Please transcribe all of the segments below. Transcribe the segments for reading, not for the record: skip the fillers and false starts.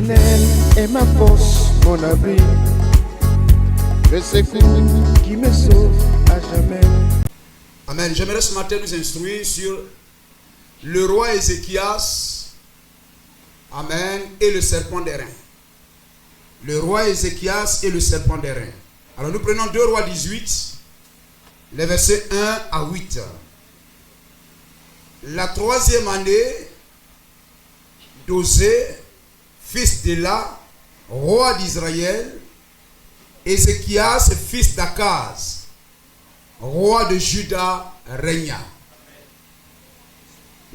L'Éternel est ma force, mon abri, le secours qui me sauve à jamais. Amen. J'aimerais ce matin nous instruire sur le roi Ézéchias, amen, et le serpent d'airain. Le roi Ézéchias et le serpent d'airain. Alors nous prenons 2 Rois 18, les versets 1 à 8. La 3e année d'Osée, fils d'Éla, roi d'Israël, Ézéchias, fils d'Akaz, roi de Juda, régna.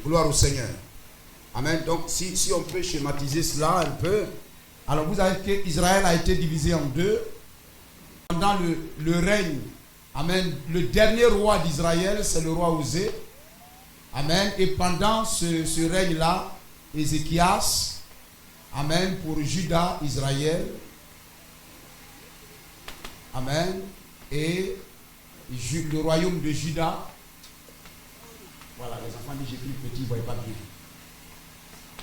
Gloire au Seigneur. Amen. Donc si on peut schématiser cela un peu. Alors vous savez qu'Israël a été divisé en 2. Pendant le règne, amen, le dernier roi d'Israël, c'est le roi Osée. Amen. Et pendant ce règne-là, Ézéchias, amen, pour Juda, Israël, amen, et le royaume de Juda. Voilà, les enfants disent j'ai plus petit, ils ne voyaient pas bien.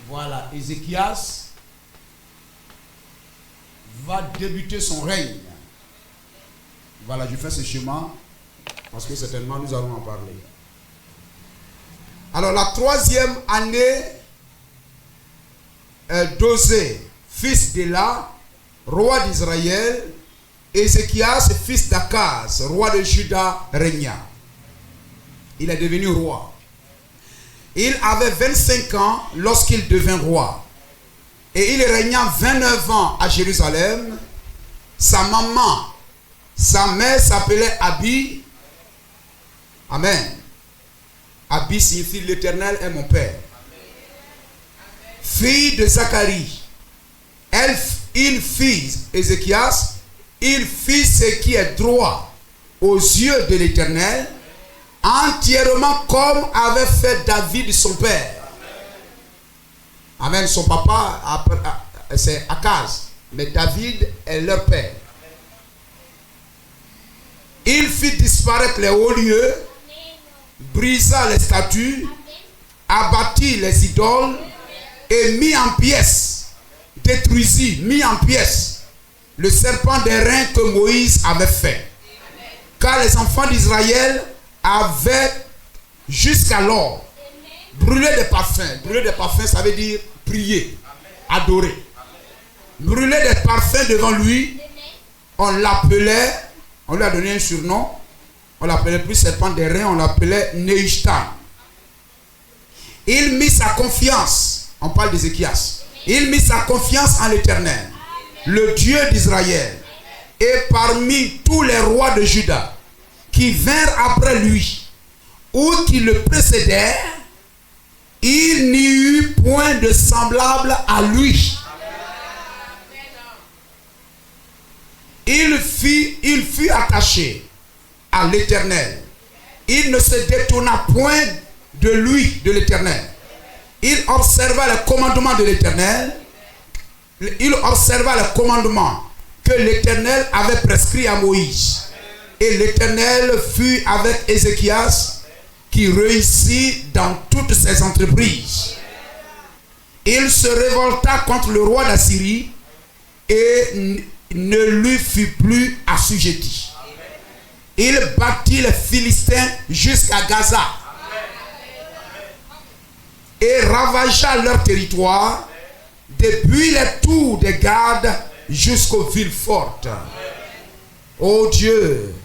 Voilà, Ézéchias va débuter son règne. Voilà, je fais ce schéma parce que certainement nous allons en parler. Alors la 3e année d'Osée, fils d'Éla, roi d'Israël, Ézéchias, fils d'Akaz, roi de Juda, régna. Il est devenu roi. Il avait 25 ans lorsqu'il devint roi. Et il régna 29 ans à Jérusalem. Sa maman, sa mère s'appelait Abi. Amen. Abi signifie l'Éternel est mon père. Fille de Zacharie. Il fit, Ézéchias, il fit ce qui est droit aux yeux de l'Éternel, entièrement comme avait fait David son père. Amen. Son papa, c'est Akaz, mais David est leur père. Il fit disparaître les hauts lieux, brisa les statues, abattit les idoles et mit en pièces, détruisit, mit en pièces le serpent d'airain que Moïse avait fait. Car les enfants d'Israël avaient jusqu'alors brûlé des parfums. Brûler des parfums, ça veut dire prier, adorer. Brûler des parfums devant lui, on l'appelait, on lui a donné un surnom, on l'appelait plus serpent d'airain, on l'appelait Nehushtan. Il mit sa confiance, on parle d'Ézéchias, il mit sa confiance en l'Éternel, le Dieu d'Israël. Et parmi tous les rois de Juda qui vinrent après lui, ou qui le précédèrent, il n'y eut point de semblable à lui. Il fut attaché à l'Éternel. Il ne se détourna point de lui, de l'Éternel. Il observa les commandements de l'Éternel. Il observa les commandements que l'Éternel avait prescrits à Moïse. Et l'Éternel fut avec Ézéchias, qui réussit dans toutes ses entreprises. Il se révolta contre le roi d'Assyrie et ne lui fut plus assujetti. Il battit les Philistins jusqu'à Gaza et ravagea leur territoire depuis les tours des gardes jusqu'aux villes fortes. Ô Dieu,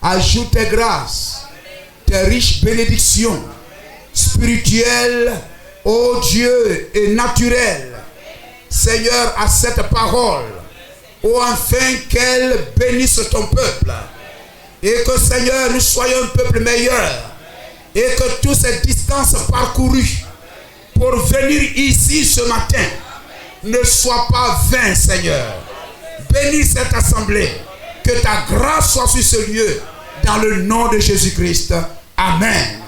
ajoute tes grâces, tes riches bénédictions spirituelles, ô Dieu, et naturelles, Seigneur, à cette parole, ô afin qu'elle bénisse ton peuple, et que, Seigneur, nous soyons un peuple meilleur, et que toutes ces distances parcourues pour venir ici ce matin ne soient pas vaines, Seigneur. Bénis cette assemblée, que ta grâce soit sur ce lieu, dans le nom de Jésus-Christ. Amen.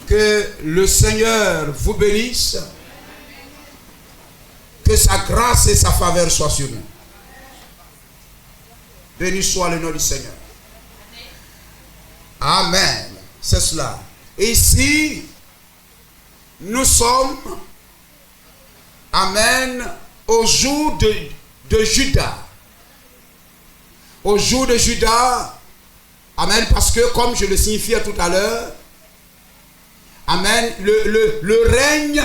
Que le Seigneur vous bénisse. Que sa grâce et sa faveur soient sur nous. Béni soit le nom du Seigneur. Amen. C'est cela. Ici, nous sommes Amen. Au jour de Judas. Au jour de Judas. Amen. Parce que comme je le signifiais tout à l'heure. Amen. Le règne,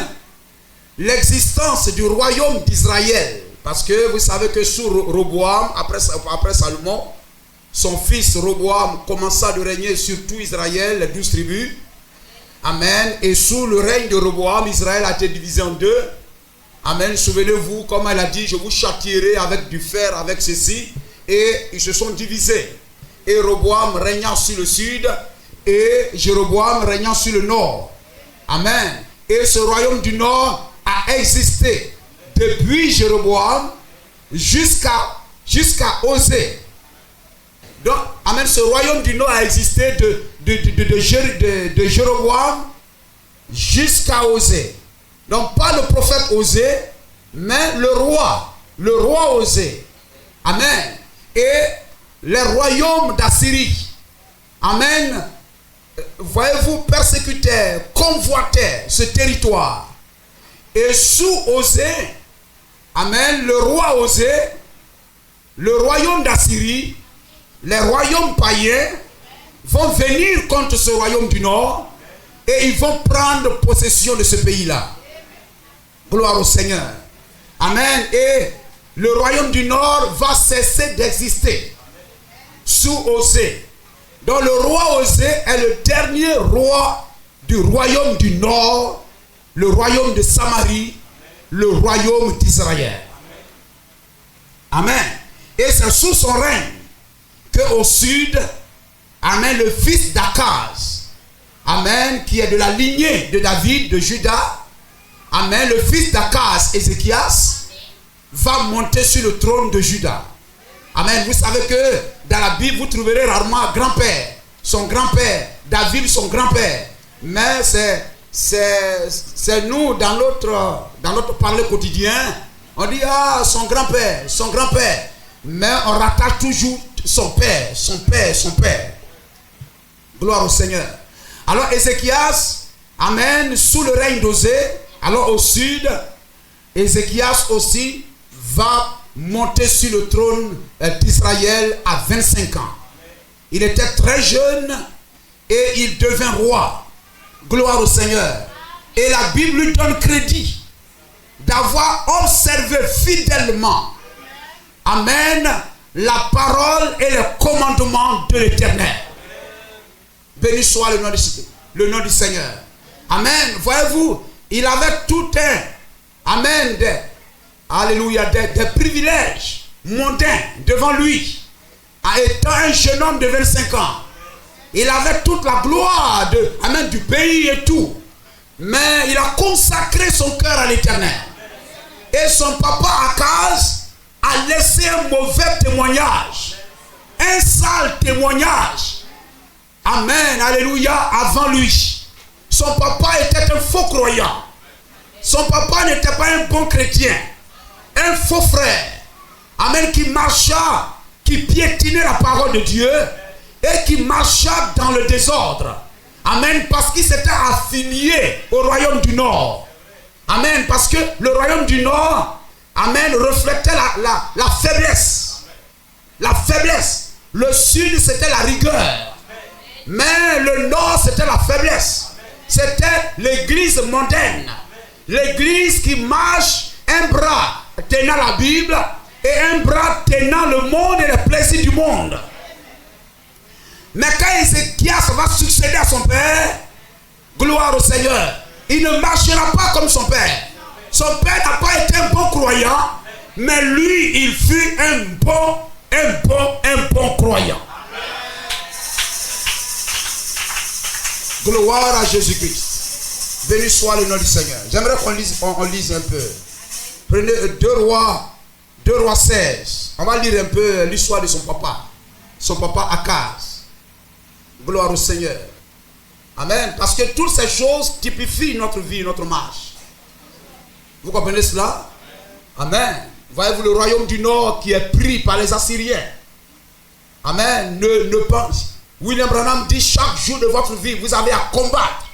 l'existence du royaume d'Israël. Parce que vous savez que sous Roboam, après Salomon, son fils Roboam commença de régner sur tout Israël, les 12 tribus. Amen. Et sous le règne de Roboam, Israël a été divisé en deux. Amen. Souvenez-vous, comme elle a dit, je vous châtierai avec du fer, avec ceci. Et ils se sont divisés. Et Roboam régnant sur le sud et Jéroboam régnant sur le nord. Amen. Et ce royaume du nord a existé depuis Jéroboam jusqu'à Osée. Donc, amen, ce royaume du nord a existé de Jéroboam jusqu'à Osée. Donc, pas le prophète Osée, mais le roi Osée. Amen. Et les royaumes d'Assyrie. Amen. Voyez-vous, persécutèrent, convoitèrent ce territoire. Et sous Osée, amen, le roi Osée, le royaume d'Assyrie, les royaumes païens vont venir contre ce royaume du nord et ils vont prendre possession de ce pays-là. Gloire au Seigneur. Amen. Et le royaume du nord va cesser d'exister sous Osée. Donc le roi Osée est le dernier roi du royaume du nord, le royaume de Samarie, le royaume d'Israël. Amen. Et c'est sous son règne qu'au sud, amen, le fils d'Akaz, amen, qui est de la lignée de David, de Juda, amen, le fils d'Akaz, Ézéchias, va monter sur le trône de Juda. Amen. Vous savez que dans la Bible, vous trouverez rarement un grand-père, son grand-père, David, son grand-père. Mais c'est nous, dans notre parler quotidien, on dit, ah, son grand-père, son grand-père. Mais on rattache toujours son père, son père, son père. Gloire au Seigneur. Alors Ézéchias, amen, sous le règne d'Osée, alors au sud, Ézéchias aussi va monter sur le trône d'Israël à 25 ans. Il était très jeune et il devint roi. Gloire au Seigneur. Et la Bible lui donne crédit d'avoir observé fidèlement, amen, la parole et le commandement de l'Éternel. Béni soit le nom du Seigneur. Amen. Voyez-vous, il avait tout amen, alléluia, des privilèges mondains devant lui. Étant un jeune homme de 25 ans, il avait toute la gloire amen, du pays et tout. Mais il a consacré son cœur à l'Éternel. Et son papa Akaz a laissé un mauvais témoignage, un sale témoignage. Amen, alléluia, avant lui. Son papa était un faux croyant. Son papa n'était pas un bon chrétien, un faux frère. Amen, qui marcha, qui piétinait la parole de Dieu et qui marcha dans le désordre. Amen, parce qu'il s'était affilié au royaume du Nord. Amen, parce que le royaume du Nord, amen, reflétait la faiblesse. La faiblesse. Le sud, c'était la rigueur. Mais le Nord, c'était la faiblesse. C'était l'église mondaine. L'église qui marche, un bras tenant la Bible et un bras tenant le monde et les plaisirs du monde. Mais quand Ézéchias va succéder à son père, gloire au Seigneur, il ne marchera pas comme son père. Son père n'a pas été un bon croyant, mais lui, il fut un bon croyant. Gloire à Jésus-Christ. Béni soit le nom du Seigneur. J'aimerais qu'on lise un peu. Prenez 2 rois 16. On va lire un peu l'histoire de son papa Akaz. Gloire au Seigneur. Amen. Parce que toutes ces choses typifient notre vie, notre marche. Vous comprenez cela? Amen. Voyez-vous le royaume du Nord qui est pris par les Assyriens. Amen. Ne pense. William Branham dit chaque jour de votre vie, vous avez à combattre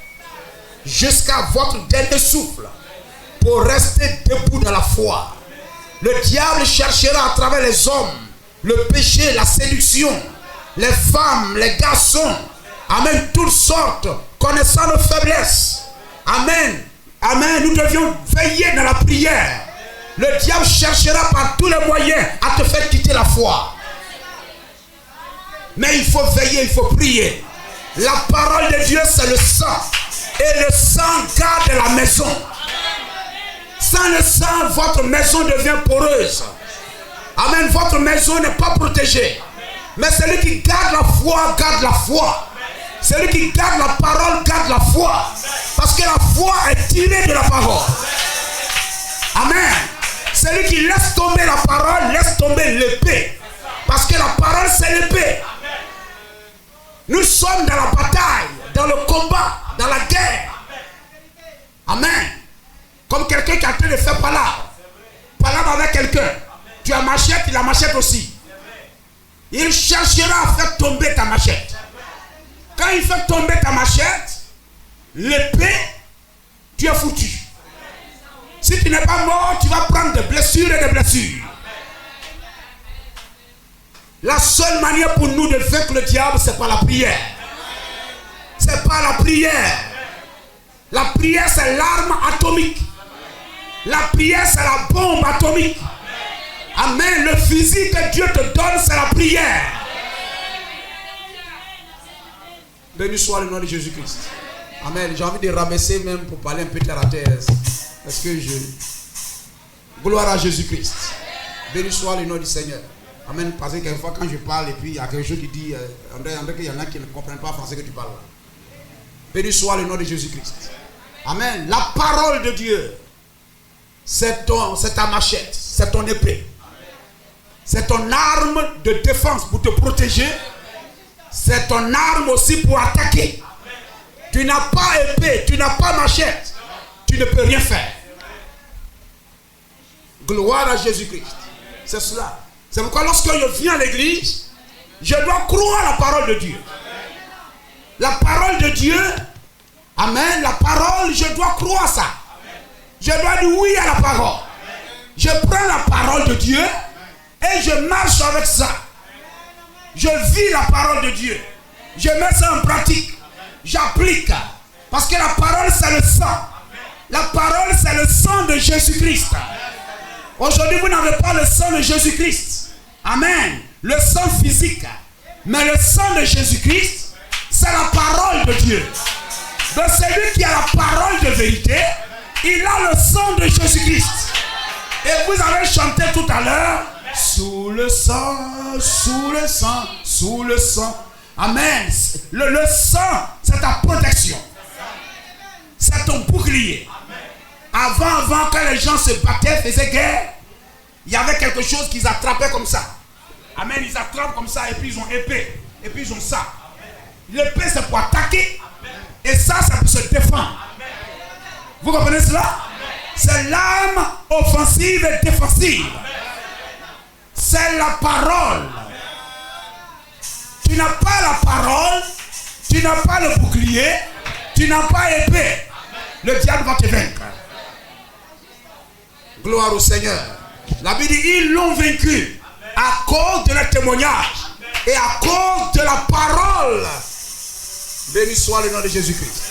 jusqu'à votre dernier souffle pour rester debout dans la foi. Le diable cherchera à travers les hommes le péché, la séduction, les femmes, les garçons. Amen. Toutes sortes, connaissant nos faiblesses. Amen. Amen. Nous devions veiller dans la prière. Le diable cherchera par tous les moyens à te faire quitter la foi. Mais il faut veiller, il faut prier. La parole de Dieu, c'est le sang. Et le sang garde la maison. Sans le sang, votre maison devient poreuse. Amen. Votre maison n'est pas protégée. Mais celui qui garde la foi, garde la foi. Celui qui garde la parole, garde la foi. Parce que la foi est tirée de la parole. Amen. Celui qui laisse tomber la parole, laisse tomber l'épée. Parce que la parole, c'est l'épée. Nous sommes dans la bataille, dans le combat, dans la guerre. Amen. Comme quelqu'un qui est en train de faire palabre. Palabre avec quelqu'un. Tu as machette, il a machette aussi. Il cherchera à faire tomber ta machette. Quand il fait tomber ta machette, l'épée, tu es foutu. Si tu n'es pas mort, tu vas prendre des blessures et des blessures. La seule manière pour nous de vaincre le diable, c'est par la prière. C'est par la prière. La prière, c'est l'arme atomique. La prière, c'est la bombe atomique. Amen. Le fusil que Dieu te donne, c'est la prière. Béni soit le nom de Jésus-Christ. Amen. J'ai envie de rabaisser même pour parler un peu terre à terre. Parce que gloire à Jésus-Christ. Béni soit le nom du Seigneur. Amen. Parce que quelquefois quand je parle et puis il y a quelque chose qui dit, André, qu'il y en a qui ne comprennent pas français que tu parles. Béni soit le nom de Jésus-Christ. Amen. La parole de Dieu, c'est ta machette, c'est ton épée. C'est ton arme de défense pour te protéger. C'est ton arme aussi pour attaquer. Tu n'as pas épée, tu n'as pas machette. Tu ne peux rien faire. Gloire à Jésus-Christ. C'est cela. C'est pourquoi lorsque je viens à l'église, je dois croire la parole de Dieu. La parole de Dieu, amen, la parole, je dois croire ça. Je dois dire oui à la parole. Je prends la parole de Dieu et je marche avec ça. Je vis la parole de Dieu. Je mets ça en pratique. J'applique. Parce que la parole, c'est le sang. La parole, c'est le sang de Jésus-Christ. Aujourd'hui, vous n'avez pas le sang de Jésus-Christ. Amen. Le sang physique. Mais le sang de Jésus-Christ, c'est la parole de Dieu. Donc celui qui a la parole de vérité, il a le sang de Jésus-Christ. Et vous avez chanté tout à l'heure, sous le sang, sous le sang, sous le sang. Amen. Le sang, c'est ta protection. C'est ton bouclier. Avant, quand les gens se battaient, faisaient guerre, il y avait quelque chose qu'ils attrapaient comme ça. Amen. Ils attrapent comme ça et puis ils ont épée. Et puis ils ont ça. L'épée, c'est pour attaquer. Et ça, c'est pour se défendre. Vous comprenez cela? C'est l'arme offensive et défensive. C'est la parole. Tu n'as pas la parole, tu n'as pas le bouclier, tu n'as pas épée. Le diable va te vaincre. Gloire au Seigneur. La Bible dit, ils l'ont vaincu à cause de leur témoignage et à cause de la parole. Béni soit le nom de Jésus-Christ.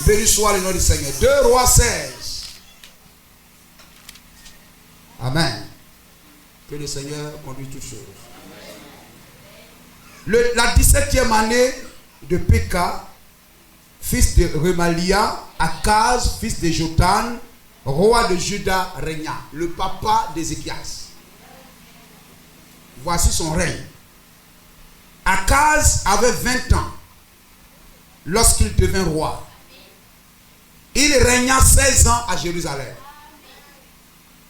Béni soit le nom du Seigneur. 2 Rois 16. Amen. Que le Seigneur conduise toutes choses. La 17e année de Péka, fils de Remalia, Akaz, fils de Jotham, roi de Juda, régna. Le papa d'Ézéchias. Voici son règne. Akaz avait 20 ans lorsqu'il devint roi. Il régna 16 ans à Jérusalem.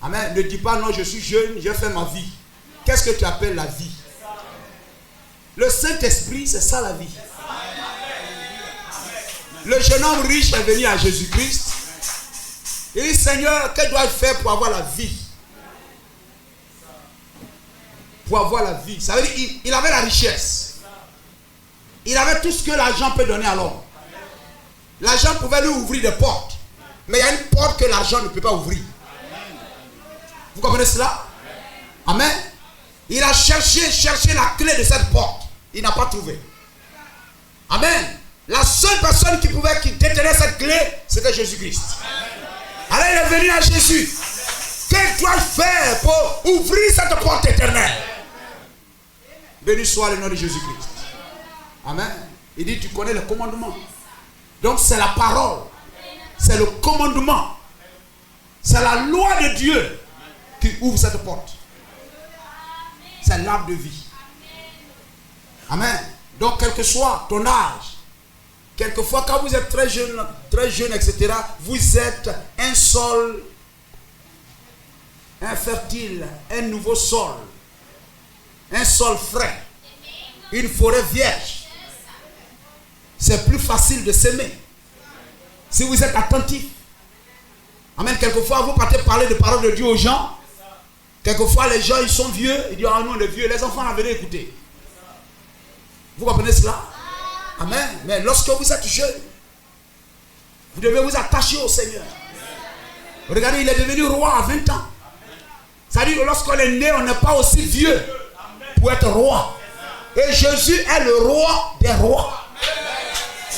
Amen. Ne dis pas non, je suis jeune, je fais ma vie. Qu'est-ce que tu appelles la vie? Le Saint-Esprit, c'est ça la vie. Le jeune homme riche est venu à Jésus-Christ. Il dit, Seigneur, que dois-je faire pour avoir la vie? Pour avoir la vie. Ça veut dire qu'il avait la richesse. Il avait tout ce que l'argent peut donner à l'homme. L'argent pouvait lui ouvrir des portes. Mais il y a une porte que l'argent ne peut pas ouvrir. Vous comprenez cela? Amen. Il a cherché la clé de cette porte. Il n'a pas trouvé. Amen. La seule personne qui détenait cette clé, c'était Jésus-Christ. Alors il est venu à Jésus. Qu'est-ce que tu dois faire pour ouvrir cette porte éternelle? Béni soit le nom de Jésus-Christ. Amen. Il dit, tu connais le commandement. Donc c'est la parole. C'est le commandement. C'est la loi de Dieu qui ouvre cette porte. C'est l'arbre de vie. Amen. Donc quel que soit ton âge, quelquefois quand vous êtes très jeune, etc., vous êtes un sol infertile, un nouveau sol, un sol frais, une forêt vierge. C'est plus facile de s'aimer si vous êtes attentif. Amen. Quelquefois vous partez parler de parole de Dieu aux gens. Quelquefois les gens ils sont vieux, ils disent ah non on est vieux, les enfants venez écouter. Vous comprenez cela? Amen. Mais lorsque vous êtes jeune, vous devez vous attacher au Seigneur. Regardez, il est devenu roi à 20 ans. C'est-à-dire que lorsqu'on est né, on n'est pas aussi vieux pour être roi. Et Jésus est le roi des rois.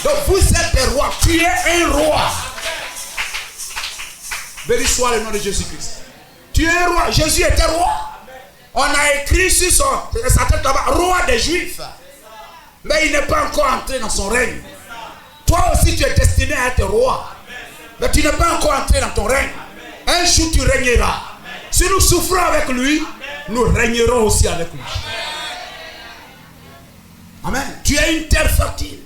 Donc vous êtes des rois. Tu es un roi. Béni soit le nom de Jésus-Christ. Tu es un roi. Jésus était roi. On a écrit sur sa tête là-bas, roi des Juifs. Mais il n'est pas encore entré dans son règne. Toi aussi tu es destiné à être roi. Mais tu n'es pas encore entré dans ton règne. Un jour tu régneras. Si nous souffrons avec lui, nous régnerons aussi avec lui. Amen. Tu es une terre fertile.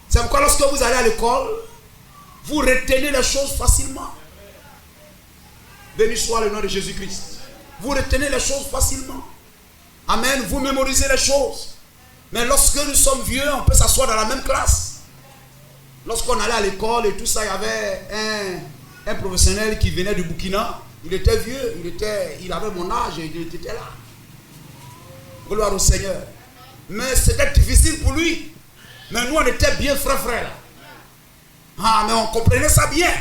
C'est pourquoi lorsque vous allez à l'école, vous retenez les choses facilement. Béni soit le nom de Jésus-Christ. Vous retenez les choses facilement. Amen. Vous mémorisez les choses. Mais lorsque nous sommes vieux, on peut s'asseoir dans la même classe. Lorsqu'on allait à l'école et tout ça, il y avait un professionnel qui venait du Burkina. Il était vieux, il avait mon âge et il était là. Gloire au Seigneur. Mais c'était difficile pour lui. Mais nous, on était bien frères. Ah, mais on comprenait ça bien.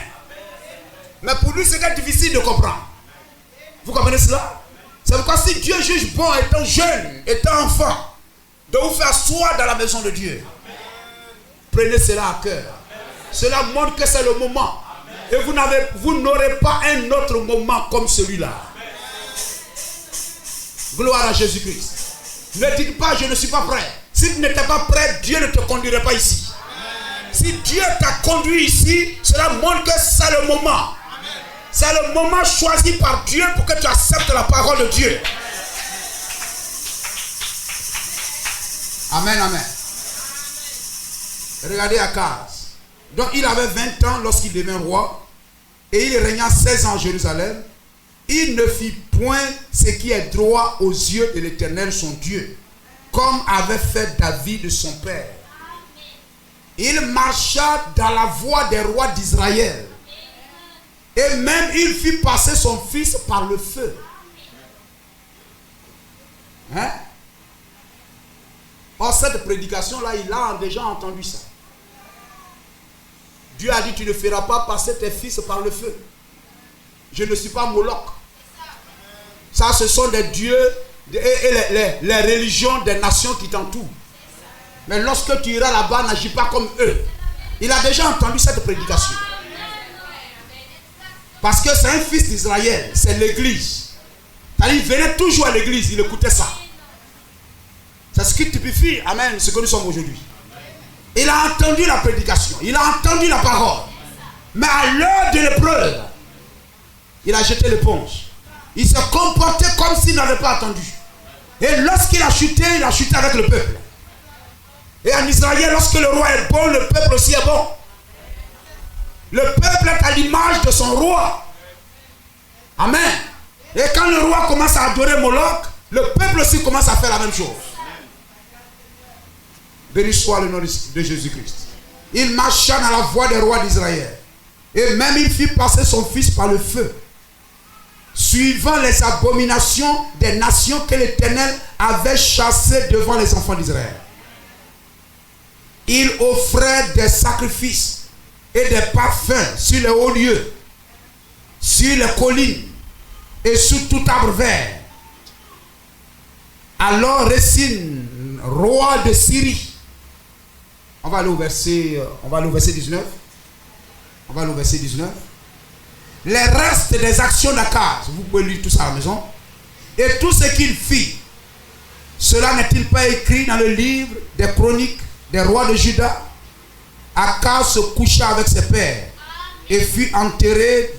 Mais pour lui, c'était difficile de comprendre. Vous comprenez cela? C'est pourquoi si Dieu juge bon étant jeune, étant enfant, de vous faire asseoir dans la maison de Dieu, prenez cela à cœur. Cela montre que c'est le moment. Et vous n'aurez pas un autre moment comme celui-là. Gloire à Jésus-Christ. Ne dites pas je ne suis pas prêt. Si tu n'étais pas prêt, Dieu ne te conduirait pas ici. Si Dieu t'a conduit ici, cela montre que c'est le moment. C'est le moment choisi par Dieu pour que tu acceptes la parole de Dieu. Amen, amen. Regardez Akaz. Donc il avait 20 ans lorsqu'il devint roi. Et il régna 16 ans à Jérusalem. Il ne fit point ce qui est droit aux yeux de l'Éternel son Dieu, comme avait fait David de son père. Il marcha dans la voie des rois d'Israël. Et même il fit passer son fils par le feu. Hein? Or cette prédication-là, il a déjà entendu ça. Dieu a dit, tu ne feras pas passer tes fils par le feu. Je ne suis pas Moloch. Ça, ce sont des dieux et les religions des nations qui t'entourent. Mais lorsque tu iras là-bas, n'agis pas comme eux. Il a déjà entendu cette prédication. Parce que c'est un fils d'Israël, c'est l'église. Il venait toujours à l'église, il écoutait ça. C'est ce qui typifie, amen, ce que nous sommes aujourd'hui. Il a entendu la prédication, il a entendu la parole. Mais à l'heure de l'épreuve, il a jeté l'éponge. Il s'est comporté comme s'il n'avait pas entendu. Et lorsqu'il a chuté avec le peuple. Et en Israël, lorsque le roi est bon, le peuple aussi est bon. Le peuple est à l'image de son roi. Amen. Et quand le roi commence à adorer Moloch, le peuple aussi commence à faire la même chose. Béni soit le nom de Jésus-Christ. Il marcha dans la voie des rois d'Israël. Et même il fit passer son fils par le feu, suivant les abominations des nations que l'Éternel avait chassées devant les enfants d'Israël. Il offrait des sacrifices et des parfums sur les hauts lieux, sur les collines et sous tout arbre vert. Alors Récine, roi de Syrie, on va aller au verset 19. On va aller au verset 19. Les restes des actions d'Akaz, vous pouvez lire tout ça à la maison, et tout ce qu'il fit, cela n'est-il pas écrit dans le livre des chroniques des rois de Juda? Akaz se coucha avec ses pères et fut enterré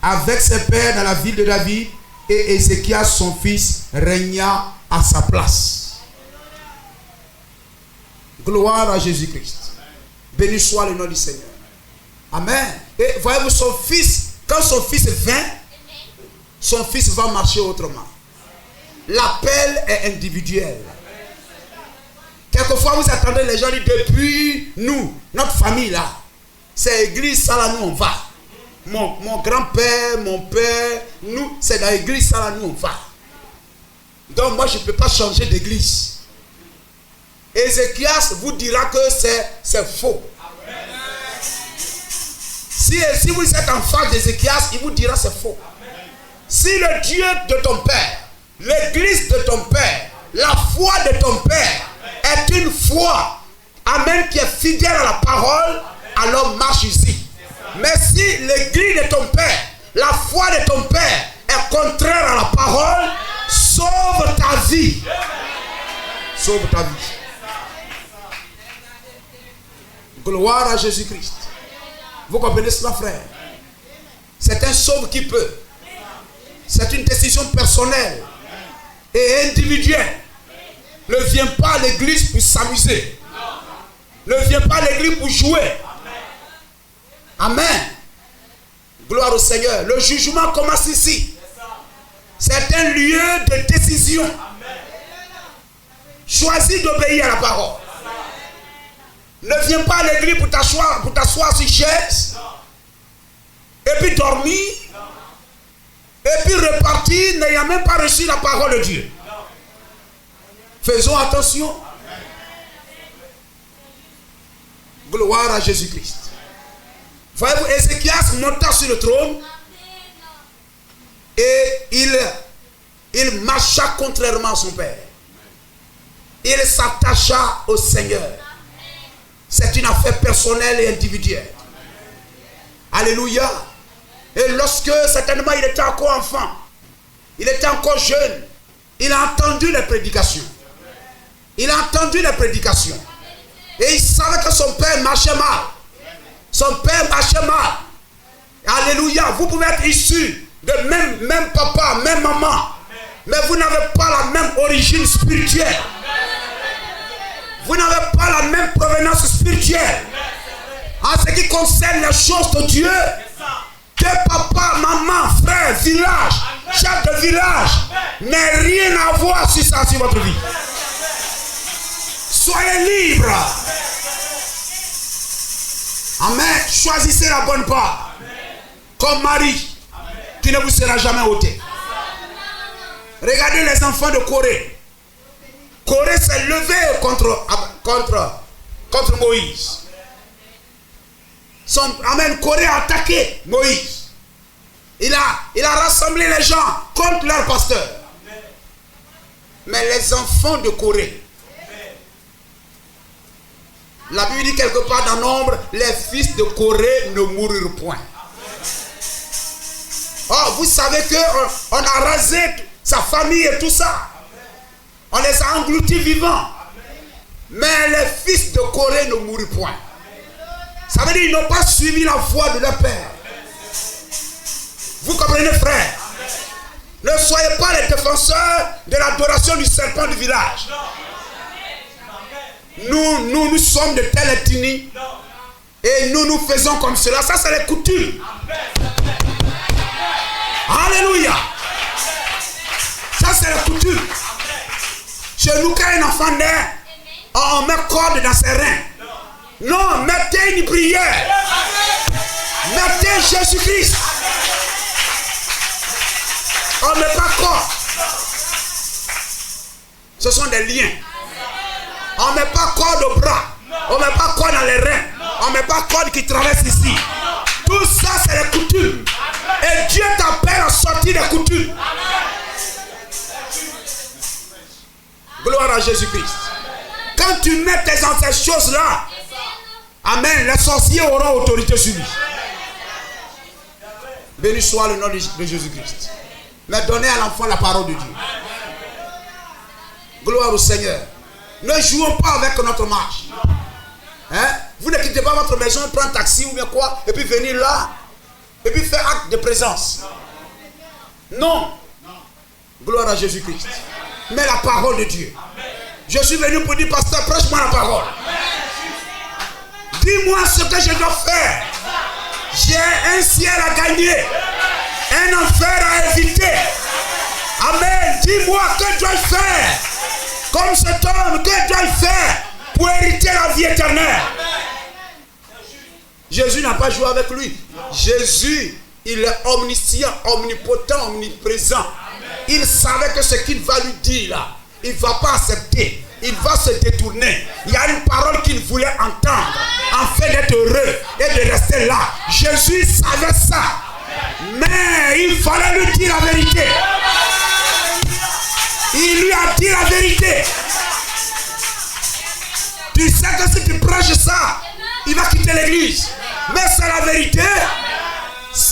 avec ses pères dans la ville de David, et Ézéchias son fils régna à sa place. Gloire à Jésus-Christ. Béni soit le nom du Seigneur. Amen. Et voyez-vous, son fils, quand son fils vient, son fils va marcher autrement. L'appel est individuel. Quelquefois, vous attendez les gens dire depuis nous, notre famille là, c'est l'église, ça là, nous on va. Mon grand-père, mon père, nous, c'est dans l'église, ça là, nous on va. Donc moi, je ne peux pas changer d'église. Ézéchias vous dira que c'est faux. Si vous êtes en face d'Ézéchias, il vous dira c'est faux. Si le Dieu de ton père, l'église de ton père, la foi de ton père est une foi, amen, qui est fidèle à la parole, alors marche ici. Mais si l'église de ton père, la foi de ton père est contraire à la parole, sauve ta vie. Sauve ta vie. Gloire à Jésus-Christ. Vous comprenez cela, frère? C'est un sauve qui peut. C'est une décision personnelle et individuelle. Ne viens pas à l'église pour s'amuser. Ne viens pas à l'église pour jouer. Amen. Gloire au Seigneur. Le jugement commence ici. C'est un lieu de décision. Choisis d'obéir à la parole. Ne viens pas à l'église pour t'asseoir sur chaise et puis dormir et puis repartir n'ayant même pas reçu la parole de Dieu. Faisons attention. Gloire à Jésus-Christ. Voyez-vous, Ézéchias monta sur le trône et il marcha contrairement à son père. Il s'attacha au Seigneur. C'est une affaire personnelle et individuelle. Alléluia. Et lorsque certainement il était encore enfant, il était encore jeune, il a entendu les prédications. Il a entendu les prédications. Et il savait que son père marchait mal. Son père marchait mal. Alléluia. Vous pouvez être issu de même papa, même maman. Mais vous n'avez pas la même origine spirituelle. Vous n'avez pas la même provenance spirituelle. En ce qui concerne les choses de Dieu, que papa, maman, frère, village, chef de village n'ait rien à voir sur ça, sur votre vie. Soyez libres. Amen. Choisissez la bonne part. Comme Marie, qui ne vous sera jamais ôtée. Regardez les enfants de Corée. Corée s'est levé contre Moïse. Amen. Corée a attaqué Moïse. Il a rassemblé les gens contre leur pasteur. Mais les enfants de Corée, la Bible dit quelque part dans Nombre, les fils de Corée ne moururent point. Oh, vous savez qu'on a rasé sa famille et tout ça. On les a engloutis vivants. Mais les fils de Corée ne moururent point. Ça veut dire qu'ils n'ont pas suivi la voie de leur père. Vous comprenez, frère? Ne soyez pas les défenseurs de l'adoration du serpent du village. Nous sommes de telle ethnie et nous faisons comme cela. Ça, c'est les coutumes. Alléluia. Ça, c'est les coutumes. Chez nous, quand un enfant naît, on met corde dans ses reins. Non, mettez une prière. Mettez Jésus-Christ. On ne met pas corde. Ce sont des liens. On ne met pas corde au bras. On ne met pas corde dans les reins. On ne met pas corde qui traverse ici. Tout ça, c'est les coutumes. Et Dieu t'appelle à sortir des coutumes. Gloire à Jésus-Christ. Quand tu mets tes dans ces choses-là, amen, les sorciers auront autorité sur lui. Béni soit le nom de Jésus-Christ. Mais donnez à l'enfant la parole de Dieu. Gloire au Seigneur. Ne jouons pas avec notre marche. Hein? Vous ne quittez pas votre maison, prendre un taxi ou bien quoi, et puis venir là, et puis faire acte de présence. Non. Gloire à Jésus-Christ. Mais la parole de Dieu. Je suis venu pour dire, pasteur, prêche-moi la parole. Dis-moi ce que je dois faire. J'ai un ciel à gagner, un enfer à éviter. Amen. Dis-moi que dois-je faire. Comme cet homme, que dois-je faire pour hériter la vie éternelle? Jésus n'a pas joué avec lui. Jésus, il est omniscient, omnipotent, omniprésent. Il savait que ce qu'il va lui dire là, il ne va pas accepter. Il va se détourner. Il y a une parole qu'il voulait entendre afin d'être heureux et de rester là. Jésus savait ça. Mais il fallait lui dire la vérité. Il lui a dit la vérité. Tu sais que si tu prêches ça, il va quitter l'église. Mais c'est la vérité.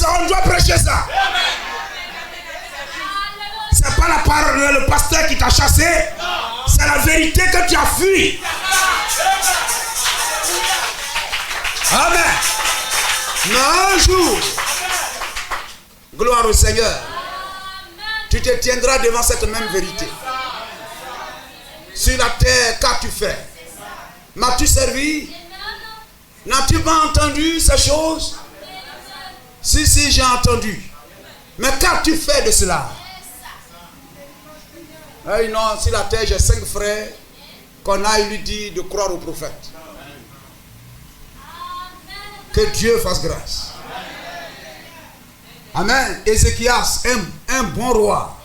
On doit prêcher ça. C'est pas la parole, le pasteur qui t'a chassé. C'est la vérité que tu as fui. Amen. Mais un jour, gloire au Seigneur, tu te tiendras devant cette même vérité. Sur la terre, qu'as-tu fait? M'as-tu servi? N'as-tu pas entendu ces choses? Si, j'ai entendu. Mais qu'as-tu fait de cela? Hey, non, sur la terre, j'ai 5 frères qu'on a lui dit de croire au prophète. Que Dieu fasse grâce. Amen. Ézéchias, un bon roi.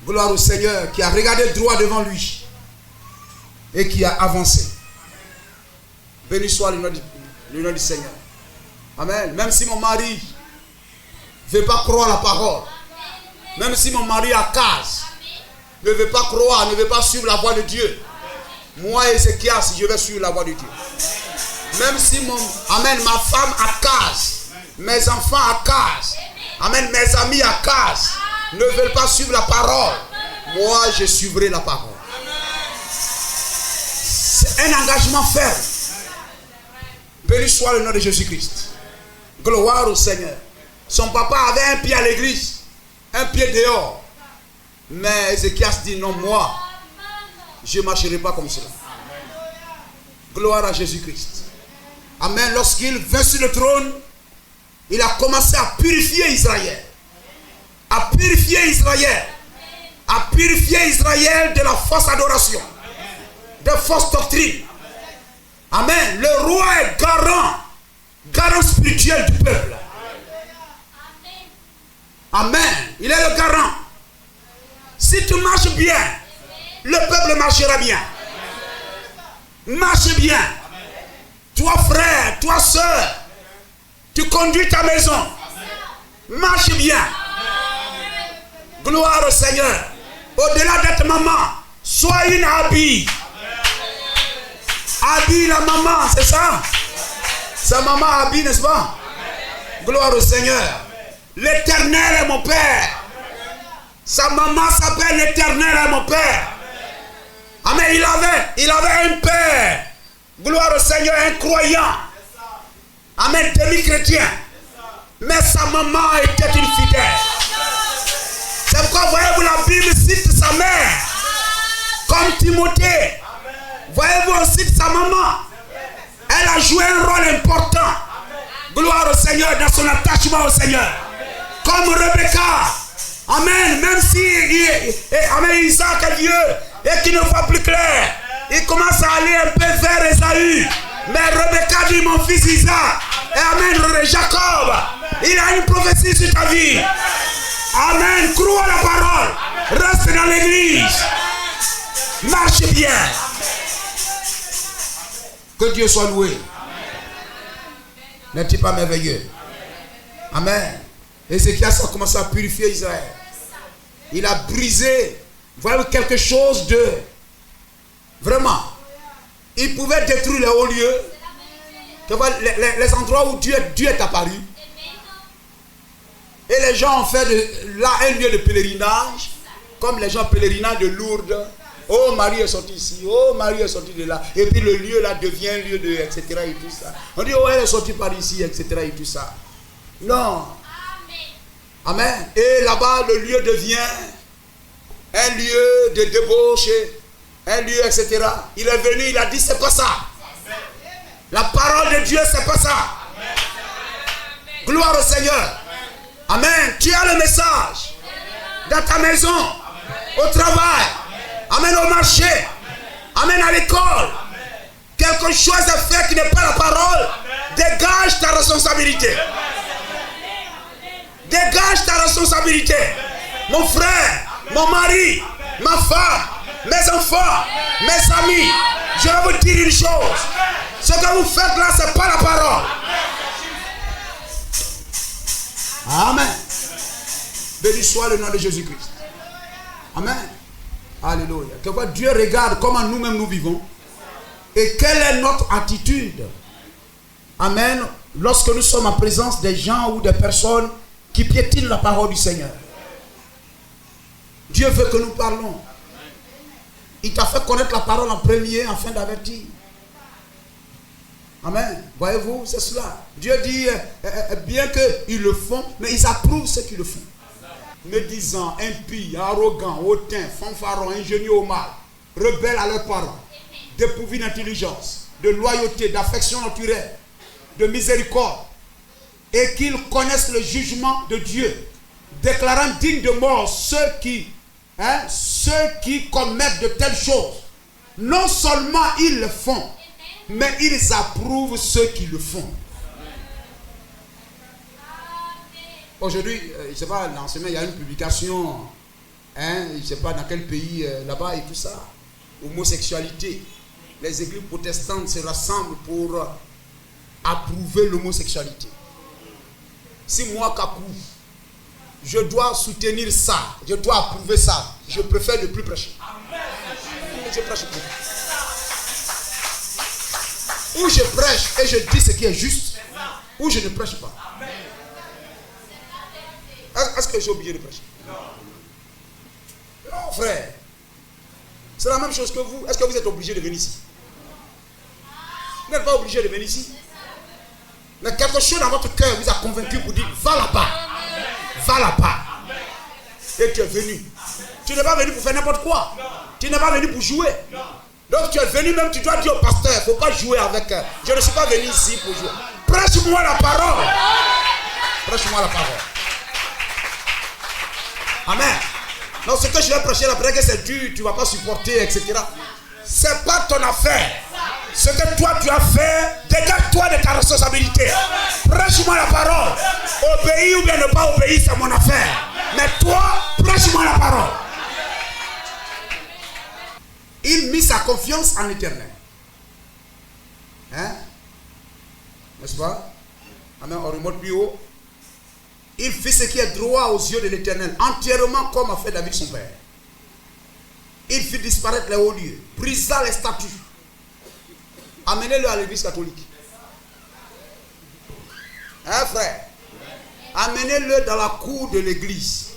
Gloire au Seigneur qui a regardé droit devant lui et qui a avancé. Béni soit le nom du Seigneur. Amen. Même si mon mari ne veut pas croire la parole, même si mon mari a case, ne veut pas croire, ne veut pas suivre la voie de Dieu, moi Ézéchias, je vais suivre la voie de Dieu. Même si amen, ma femme a case, mes enfants à case, amen, mes amis à case, ne veulent pas suivre la parole, moi je suivrai la parole. C'est un engagement ferme. Béni soit le nom de Jésus-Christ. Gloire au Seigneur. Son papa avait un pied à l'église, un pied dehors. Mais Ézéchias dit non, moi, je ne marcherai pas comme cela. Gloire à Jésus-Christ. Amen. Lorsqu'il vint sur le trône, il a commencé à purifier Israël. À purifier Israël. À purifier Israël de la fausse adoration, de fausses doctrines. Amen. Le roi est garant spirituel du peuple. Amen. Il est le garant. Si tu marches bien, le peuple marchera bien. Marche bien. Toi frère, toi soeur, tu conduis ta maison. Marche bien. Gloire au Seigneur. Au-delà d'être maman, sois une habille. Habille la maman, c'est ça? Sa maman habille, n'est-ce pas? Gloire au Seigneur. L'Éternel est mon Père. Sa maman s'appelle l'Éternel est mon Père. Amen. Il avait un père. Gloire au Seigneur, un croyant. Amen, demi-chrétien. Mais sa maman était une fidèle. C'est pourquoi, voyez-vous, la Bible cite sa mère comme Timothée. Voyez-vous, on cite sa maman. Elle a joué un rôle important. Gloire au Seigneur dans son attachement au Seigneur. Comme Rebecca. Amen. Même si amen, Isaac est vieux et qu'il ne voit plus clair, il commence à aller un peu vers Esaü. Mais Rebecca dit, mon fils Isaac, et amen, Jacob, il a une prophétie sur ta vie. Amen. Crois la parole. Reste dans l'église. Marche bien. Que Dieu soit loué. N'est-il pas merveilleux? Amen. Ézéchias a commencé à purifier Israël. Il a brisé, voilà quelque chose de vraiment. Il pouvait détruire les hauts lieux, les endroits où Dieu est apparu. Et les gens ont fait là un lieu de pèlerinage, comme les gens pèlerinage de Lourdes. Oh, Marie est sortie ici, oh, Marie est sortie de là. Et puis le lieu là devient un lieu de etc. et tout ça. On dit, oh, elle est sortie par ici, etc. et tout ça. Non. Amen. Et là-bas, le lieu devient un lieu de débauche, un lieu, etc. Il est venu, il a dit, c'est pas ça. La parole de Dieu, c'est pas ça. Gloire au Seigneur. Amen. Tu as le message dans ta maison, au travail, amen, au marché, amen, à l'école. Quelque chose à faire qui n'est pas la parole, dégage ta responsabilité. Dégage ta responsabilité. Mon frère, mon mari, ma femme, mes enfants, mes amis, je vais vous dire une chose. Ce que vous faites là, ce n'est pas la parole. Amen. Béni soit le nom de Jésus-Christ. Amen. Alléluia. Que Dieu regarde comment nous-mêmes nous vivons et quelle est notre attitude. Amen. Lorsque nous sommes en présence des gens ou des personnes qui piétinent la parole du Seigneur. Dieu veut que nous parlons. Il t'a fait connaître la parole en premier afin d'avertir. Amen. Voyez-vous, c'est cela. Dieu dit, bien qu'ils le font, mais ils approuvent ceux qui le font. Médisants, impies, arrogants, hautains, fanfarons, ingénieux au mal, rebelles à leurs parents, dépourvus d'intelligence, de loyauté, d'affection naturelle, de miséricorde, et qu'ils connaissent le jugement de Dieu, déclarant dignes de mort ceux qui commettent de telles choses. Non seulement ils le font, mais ils approuvent ceux qui le font. Aujourd'hui, je ne sais pas, dans ce moment, il y a une publication, je ne sais pas dans quel pays, là-bas et tout ça, homosexualité. Les églises protestantes se rassemblent pour approuver l'homosexualité. Si moi, Kakou, je dois soutenir ça, je dois approuver ça, je préfère ne plus prêcher. Je prêche plus. Ou je prêche et je dis ce qui est juste, ou je ne prêche pas. Est-ce que j'ai oublié de prêcher? Non, frère. C'est la même chose que vous. Est-ce que vous êtes obligé de venir ici? Vous n'êtes pas obligé de venir ici. Mais quelque chose dans votre cœur vous a convaincu pour dire, va là-bas. Va là-bas. Et tu es venu. Tu n'es pas venu pour faire n'importe quoi. Tu n'es pas venu pour jouer. Donc tu es venu même, tu dois dire au pasteur, il ne faut pas jouer avec elle. Je ne suis pas venu ici pour jouer. Prêche-moi la parole. Prêche-moi la parole. Amen. Donc ce que je vais prêcher après, que c'est dur, tu ne vas pas supporter, etc. Ce n'est pas ton affaire. Ce que toi tu as fait, dégage-toi de ta responsabilité. Prêche-moi la parole. Obéis ou bien ne pas obéir, c'est mon affaire. Mais toi, prêche-moi la parole. Il mit sa confiance en l'Éternel. Hein? N'est-ce pas? Amen. On remonte plus haut. Il fit ce qui est droit aux yeux de l'Éternel, entièrement comme a fait David son père. Il fit disparaître les hauts lieux, brisa les statues. Amenez-le à l'église catholique. Hein, frère? Amenez-le dans la cour de l'église.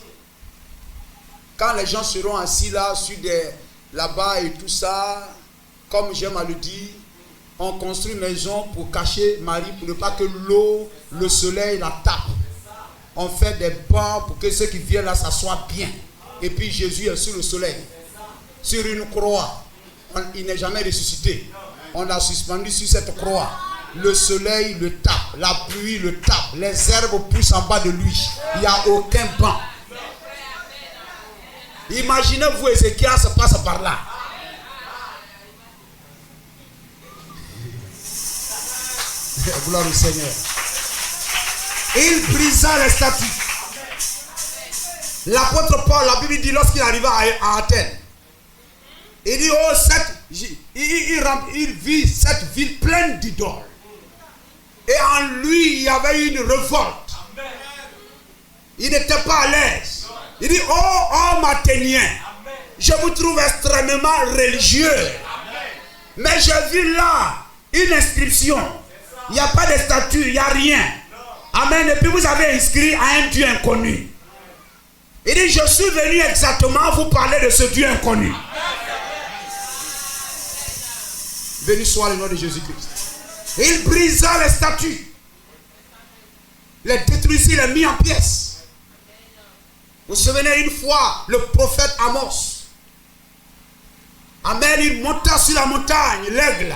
Quand les gens seront assis là, là-bas et tout ça, comme j'aime à le dire, on construit une maison pour cacher Marie, pour ne pas que l'eau, le soleil la tape. On fait des bancs pour que ceux qui viennent là s'assoient bien. Et puis Jésus est sur le soleil, sur une croix. Il n'est jamais ressuscité. On l'a suspendu sur cette croix. Le soleil le tape, la pluie le tape, les herbes poussent en bas de lui. Il n'y a aucun banc. Imaginez-vous, Ézéchias se passe par là. Gloire au Seigneur. Il brisa les statues. L'apôtre Paul, la Bible dit, lorsqu'il arriva à Athènes, il dit, oh, il vit cette ville pleine d'idoles. Et en lui, il y avait une révolte. Il n'était pas à l'aise. Il dit, oh homme athénien, je vous trouve extrêmement religieux. Mais j'ai vu là une inscription. Il n'y a pas de statue, il n'y a rien. Amen. Et puis vous avez inscrit à un Dieu inconnu. Il dit, je suis venu exactement vous parler de ce Dieu inconnu. Béni soit le nom de Jésus-Christ. Il brisa les statues, les détruisit, les mit en pièces. Vous vous souvenez une fois, le prophète Amos, amen, il monta sur la montagne, l'aigle,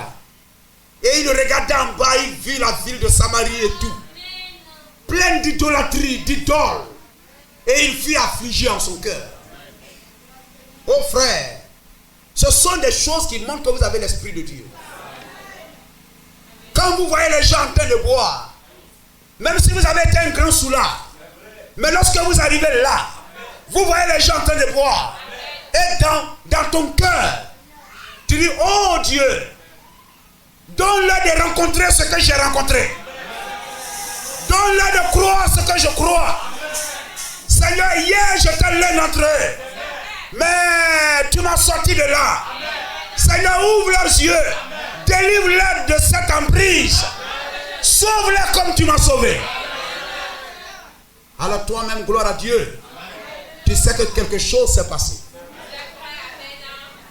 et il regardait en bas, il vit la ville de Samarie et tout, pleine d'idolâtrie, d'idoles, et il fut affligé en son cœur. Oh frère, ce sont des choses qui montrent que vous avez l'Esprit de Dieu. Quand vous voyez les gens en train de boire, même si vous avez été un grand soulard, mais lorsque vous arrivez là, vous voyez les gens en train de boire, et dans ton cœur, tu dis, oh Dieu, donne-leur de rencontrer ce que j'ai rencontré. Donne-leur de croire ce que je crois. Seigneur, hier j'étais l'un d'entre eux, mais tu m'as sorti de là. Seigneur, ouvre leurs yeux. Délivre-les de cette emprise. Sauve-les comme tu m'as sauvé. Alors toi-même, gloire à Dieu, tu sais que quelque chose s'est passé.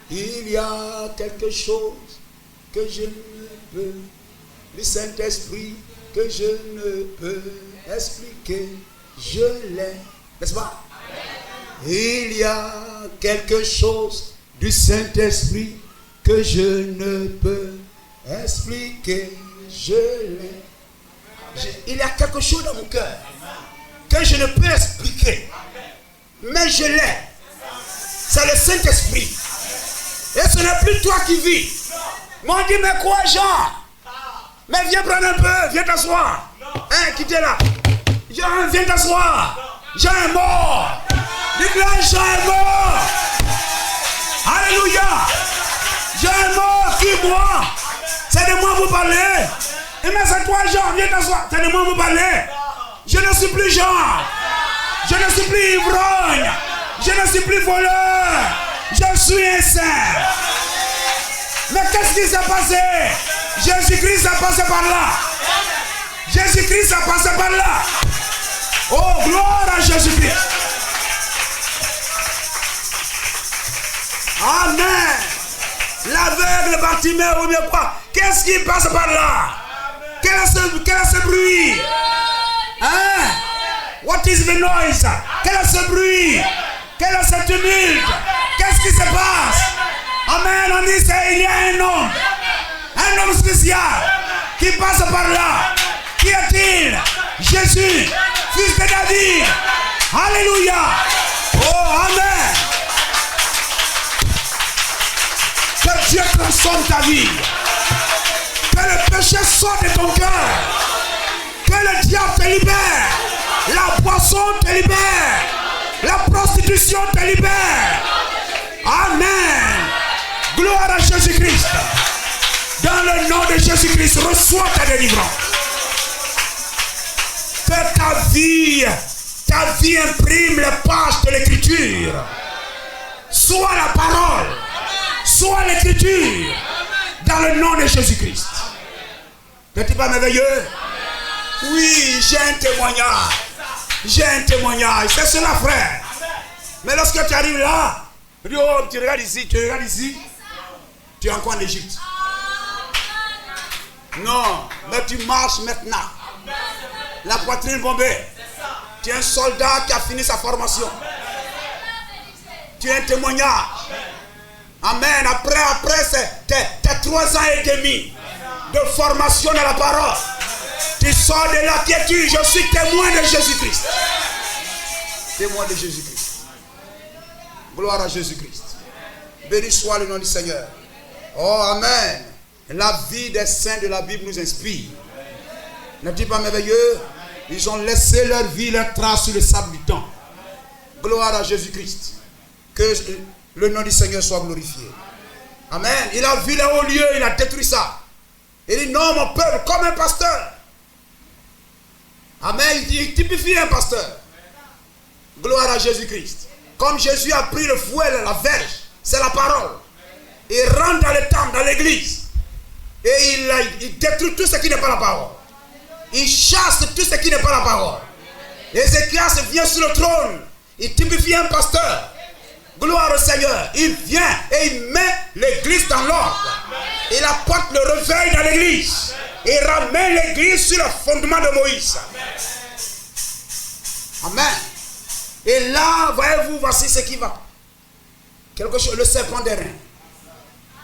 Il y a quelque chose que je ne peux, le Saint-Esprit que je ne peux expliquer. Je l'ai, n'est-ce pas? Il y a quelque chose du Saint-Esprit que je ne peux expliquer. Je l'ai. Il y a quelque chose dans mon cœur que je ne peux expliquer, mais je l'ai. C'est le Saint-Esprit. Et ce n'est plus toi qui vis. M'ont dit, mais quoi, Jean? Mais viens prendre un peu, viens t'asseoir. Hein, quittez là. Jean, viens t'asseoir. Jean est mort. Dites-le, Jean est mort. Alléluia. Jean est mort. Qui, moi? C'est de moi vous parlez. Et mais c'est toi, Jean, viens t'asseoir. C'est de moi vous parlez. Je ne suis plus Jean. Je ne suis plus ivrogne. Je ne suis plus voleur. Je suis un saint. Mais qu'est-ce qui s'est passé? Jésus-Christ est passé par là. Jésus-Christ est passé par là. Oh, gloire à Jésus-Christ. Amen. L'aveugle Bartimée ou bien quoi? Qu'est-ce qui passe par là? Quel est ce bruit? Hein? What is the noise? Quel est ce bruit? Quel est ce tumulte? Qu'est-ce qui se passe? Amen. On dit il y a un homme spécial qui passe par là. Qui est-il? Jésus, fils de David. Alléluia. Oh, amen. Que Dieu transforme ta vie. Que le péché sorte de ton cœur. Que le diable te libère. La boisson te libère. La prostitution te libère. Amen. Gloire à Jésus-Christ. Dans le nom de Jésus-Christ, reçois ta délivrance. Que ta vie imprime les pages de l'écriture. Soit la parole, soit l'écriture. Dans le nom de Jésus-Christ. N'est-ce pas merveilleux? Oui, j'ai un témoignage. J'ai un témoignage. C'est cela, frère. Mais lorsque tu arrives là, tu dis, oh, tu regardes ici, tu regardes ici. Tu es encore en Égypte. Non, mais tu marches maintenant. La poitrine bombée. Tu es un soldat qui a fini sa formation. Tu es un témoignage. Amen. Après tes 3 ans et demi de formation dans la parole, tu sors de là, qui es-tu? Je suis témoin de Jésus-Christ. Témoin de Jésus-Christ. Gloire à Jésus-Christ. Béni soit le nom du Seigneur. Oh, amen. La vie des saints de la Bible nous inspire. N'est-il pas merveilleux? Ils ont laissé leur vie, leur trace sur le sable du temps. Gloire à Jésus-Christ. Que le nom du Seigneur soit glorifié. Amen. Il a vu les hauts lieux, il a détruit ça. Il dit non, mon peuple, comme un pasteur, Amen. Il typifie un pasteur. Gloire à Jésus-Christ. Comme Jésus a pris le fouet, la verge, c'est la parole. Il rentre dans le temple, dans l'église. Et il détruit tout ce qui n'est pas la parole. Il chasse tout ce qui n'est pas la parole. Ézéchias vient sur le trône. Il typifie un pasteur. Gloire au Seigneur. Il vient et il met l'église dans l'ordre. Il apporte le réveil dans l'église. Il ramène l'église sur le fondement de Moïse. Amen. Et là, voyez-vous, voici ce qui va. Quelque chose, le serpent des reins.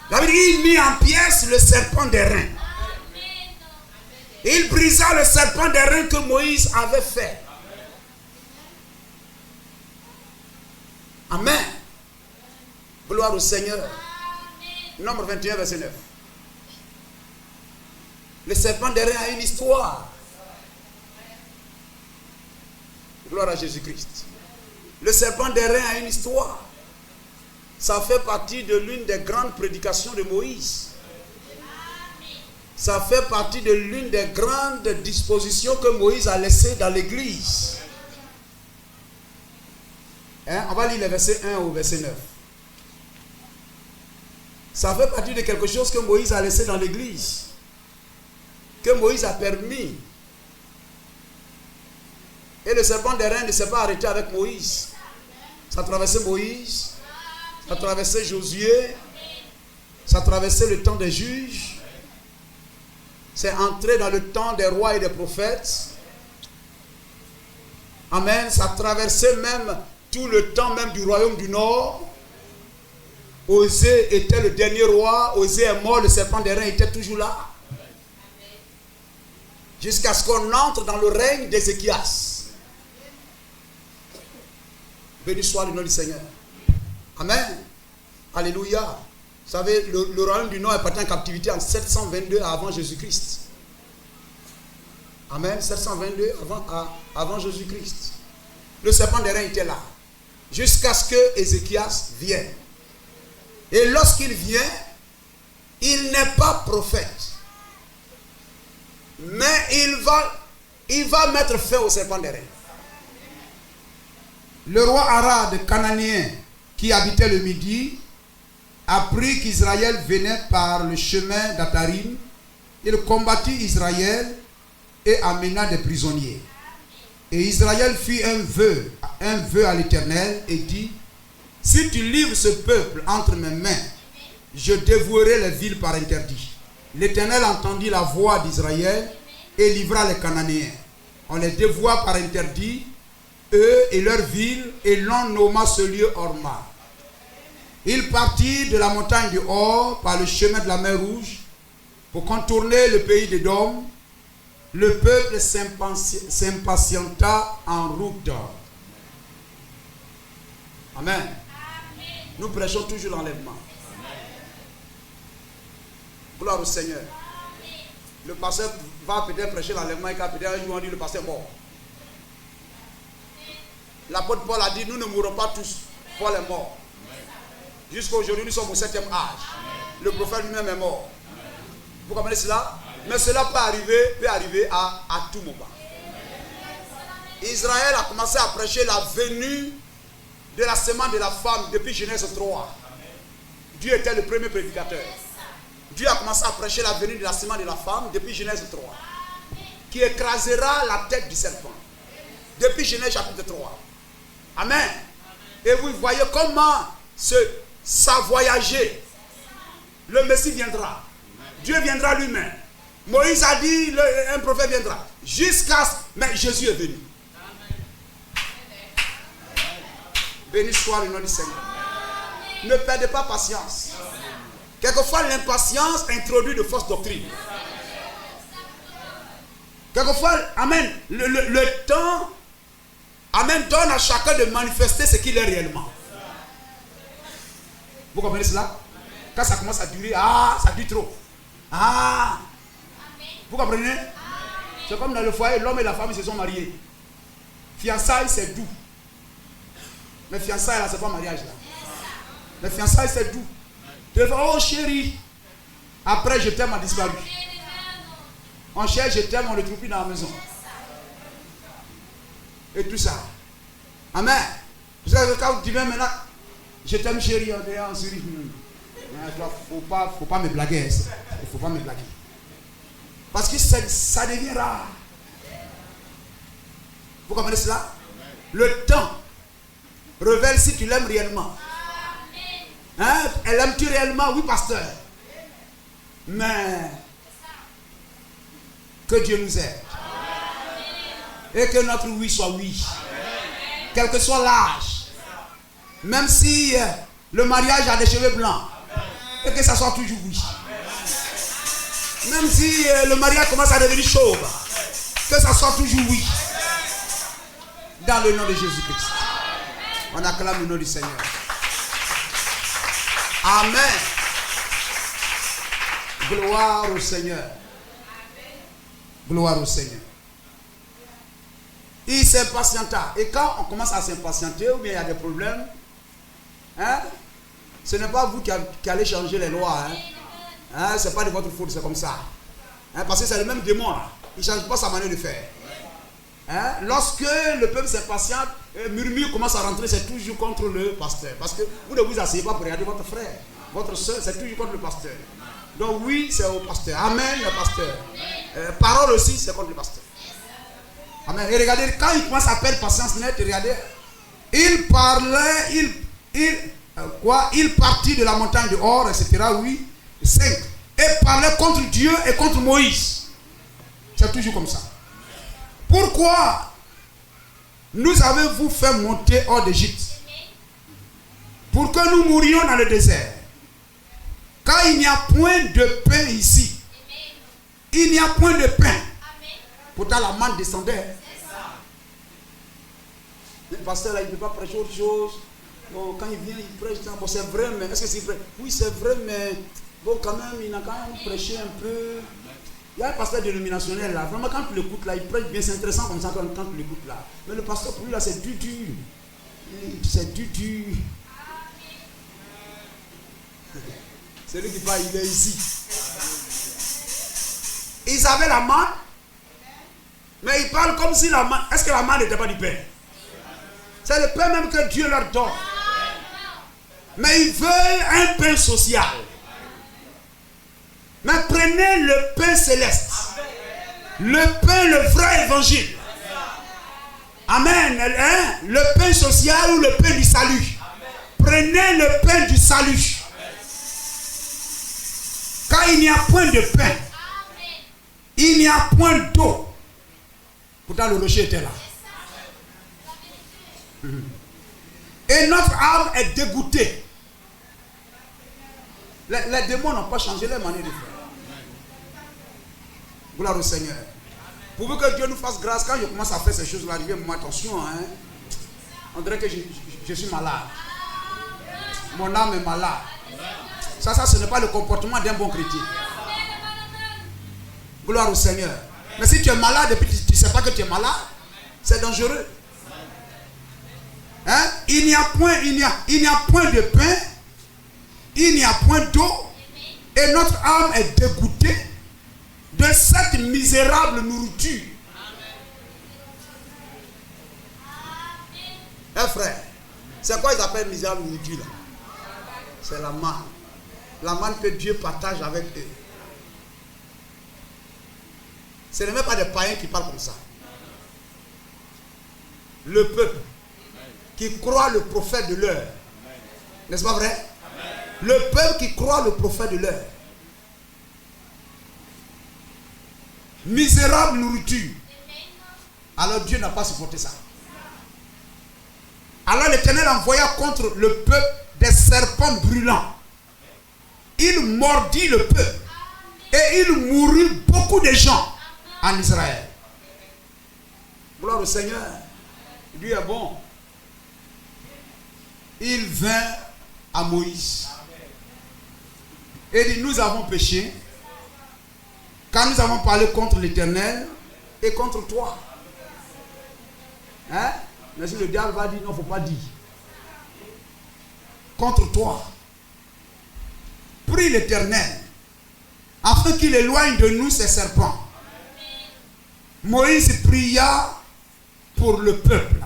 La Bible dit, il mit en pièces le serpent des reins. Il brisa le serpent des reins que Moïse avait fait. Amen. Gloire au Seigneur. Nombre 21, verset 9. Le serpent des reins a une histoire. Gloire à Jésus-Christ. Le serpent des reins a une histoire. Ça fait partie de l'une des grandes prédications de Moïse. Ça fait partie de l'une des grandes dispositions que Moïse a laissées dans l'église. On va lire les versets 1 au verset 9. Ça fait partie de quelque chose que Moïse a laissé dans l'église. Que Moïse a permis. Et le serpent des reins ne s'est pas arrêté avec Moïse. Ça traversait Moïse. Ça traversait Josué. Ça traversait le temps des juges. C'est entré dans le temps des rois et des prophètes. Amen. Ça traversait même tout le temps même du royaume du Nord. Osée était le dernier roi. Osée est mort. Le serpent des reins était toujours là. Jusqu'à ce qu'on entre dans le règne d'Ézéchias. Béni soit le nom du Seigneur. Amen. Alléluia. Vous savez, le royaume du Nord est parti en captivité en 722 avant Jésus-Christ. Amen. 722 avant Jésus-Christ. Le serpent des reins était là. Jusqu'à ce que Ézéchias vienne. Et lorsqu'il vient, il n'est pas prophète. Mais il va mettre fin au serpent des reins. Le roi Arad cananéen qui habitait le Midi apprit qu'Israël venait par le chemin d'Atarim. Il combattit Israël et amena des prisonniers. Et Israël fit un vœu à l'Éternel et dit: si tu livres ce peuple entre mes mains, je dévouerai les villes par interdit. L'Éternel entendit la voix d'Israël et livra les Cananéens. On les dévoua par interdit, eux et leurs villes, et l'on nomma ce lieu Horma. Ils partirent de la montagne du Hor par le chemin de la mer Rouge pour contourner le pays d'Édom. Le peuple s'impatienta en route. Amen. Nous prêchons toujours l'enlèvement. Gloire au Seigneur. Le pasteur va peut-être prêcher l'enlèvement et peut-être un jour on dit le pasteur est mort. L'apôtre Paul a dit: nous ne mourrons pas tous. Paul est mort. Jusqu'à aujourd'hui, nous sommes au 7e âge. Le prophète lui-même est mort. Vous comprenez cela? Mais cela peut arriver à tout moment. Israël a commencé à prêcher la venue de la semence de la femme depuis Genèse 3. Dieu était le premier prédicateur. Dieu a commencé à prêcher la venue de la semence de la femme depuis Genèse 3. Qui écrasera la tête du serpent. Depuis Genèse chapitre 3. Amen. Et vous voyez comment ça voyager. Le Messie viendra. Dieu viendra lui-même. Moïse a dit, un prophète viendra. Mais Jésus est venu. Béni soit le nom du Seigneur. Ne perdez pas patience. Quelquefois, l'impatience introduit de fausses doctrines. Quelquefois, amen, le temps, amen, donne à chacun de manifester ce qu'il est réellement. Vous comprenez cela? Quand ça commence à durer, ça dure trop. Vous comprenez? C'est comme dans le foyer, l'homme et la femme se sont mariés. Fiançailles, c'est doux. Mais fiançailles, là, c'est pas mariage là. Mais fiançailles, c'est doux. Tu vas dire: oh chérie. Après, je t'aime, a disparu. On cherche, je t'aime, on ne le trouve plus dans la maison. et tout ça. Amen. Vous savez, quand vous dites maintenant, je t'aime chérie, on sourit. Il ne faut pas me blaguer. Il ne faut pas me blaguer. Parce que ça devient rare. Vous comprenez cela? Le temps révèle si tu l'aimes réellement. Hein? Elle aime-tu réellement? Oui, pasteur. Mais que Dieu nous aide. Et que notre oui soit oui. Quel que soit l'âge. Même si le mariage a des cheveux blancs. Et que ça soit toujours oui. Même si le mariage commence à devenir chauve. Que ça soit toujours oui. Dans le nom de Jésus-Christ. On acclame le nom du Seigneur. Amen. Gloire au Seigneur. Gloire au Seigneur. Il s'impatienta. Et quand on commence à s'impatienter, ou bien il y a des problèmes, hein, ce n'est pas vous qui allez changer les lois. Hein, ce n'est pas de votre faute, c'est comme ça. Hein, parce que c'est le même démon. Là. Il ne change pas sa manière de faire. Hein, lorsque le peuple s'impatiente, murmure commence à rentrer, c'est toujours contre le pasteur. Parce que vous ne vous asseyez pas pour regarder votre frère, votre soeur, c'est toujours contre le pasteur. Donc oui, c'est au pasteur. Amen, le pasteur. Parole aussi, c'est contre le pasteur. Amen. Et regardez, quand il commence à perdre patience nette, regardez, il parlait, il partit de la montagne de Hor, etc. Oui, 5. Et parlait contre Dieu et contre Moïse. C'est toujours comme ça. Pourquoi nous avez-vous fait monter hors d'Égypte? Pour que nous mourions dans le désert. Car il n'y a point de pain ici. Il n'y a point de pain. Pourtant la manne descendait. Le pasteur là, il ne peut pas prêcher autre chose. Bon, quand il vient, il prêche. Bon, c'est vrai, mais est-ce que c'est vrai? Oui, c'est vrai, mais bon, quand même, il a quand même prêché un peu. Il y a un pasteur dénominationnel là. Vraiment, quand tu l'écoutes là, il prêche bien. C'est intéressant comme ça quand tu l'écoutes là. Mais le pasteur pour lui là, c'est du. C'est du. C'est lui qui parle, il est ici. Ils avaient la manne. Mais ils parlent comme si la manne. Est-ce que la manne n'était pas du pain? C'est le pain même que Dieu leur donne. Mais ils veulent un pain social. Mais prenez le pain céleste. Le pain, le vrai évangile. Amen. Hein? Le pain social ou le pain du salut. Prenez le pain du salut. Car il n'y a point de pain. Il n'y a point d'eau. Pourtant le rocher était là. Et notre âme est dégoûtée. Les démons n'ont pas changé leur manière de faire. Gloire au Seigneur. Pourvu que Dieu nous fasse grâce. Quand je commence à faire ces choses-là, je dis, attention, hein, on dirait que je suis malade. Mon âme est malade. Ça, ce n'est pas le comportement d'un bon chrétien. Gloire au Seigneur. Mais si tu es malade et puis tu ne sais pas que tu es malade, c'est dangereux. Hein? Il n'y a point de pain, il n'y a point d'eau, et notre âme est dégoûtée de cette misérable nourriture. Eh frère, c'est quoi ils appellent misérable nourriture là? C'est la manne. La manne que Dieu partage avec eux. Ce n'est même pas des païens qui parlent comme ça. Le peuple qui croit le prophète de l'heure. N'est-ce pas vrai? Le peuple qui croit le prophète de l'heure. Misérable nourriture. Alors Dieu n'a pas supporté ça. Alors l'Éternel envoya contre le peuple des serpents brûlants. Il mordit le peuple. Et il mourut beaucoup de gens en Israël. Gloire au Seigneur. Lui est bon. Il vint à Moïse et dit, nous avons péché quand nous avons parlé contre l'Éternel et contre toi. Hein? Mais si le diable va dire, non, il ne faut pas dire. Contre toi. Prie l'Éternel afin qu'il éloigne de nous ces serpents. Moïse pria pour le peuple.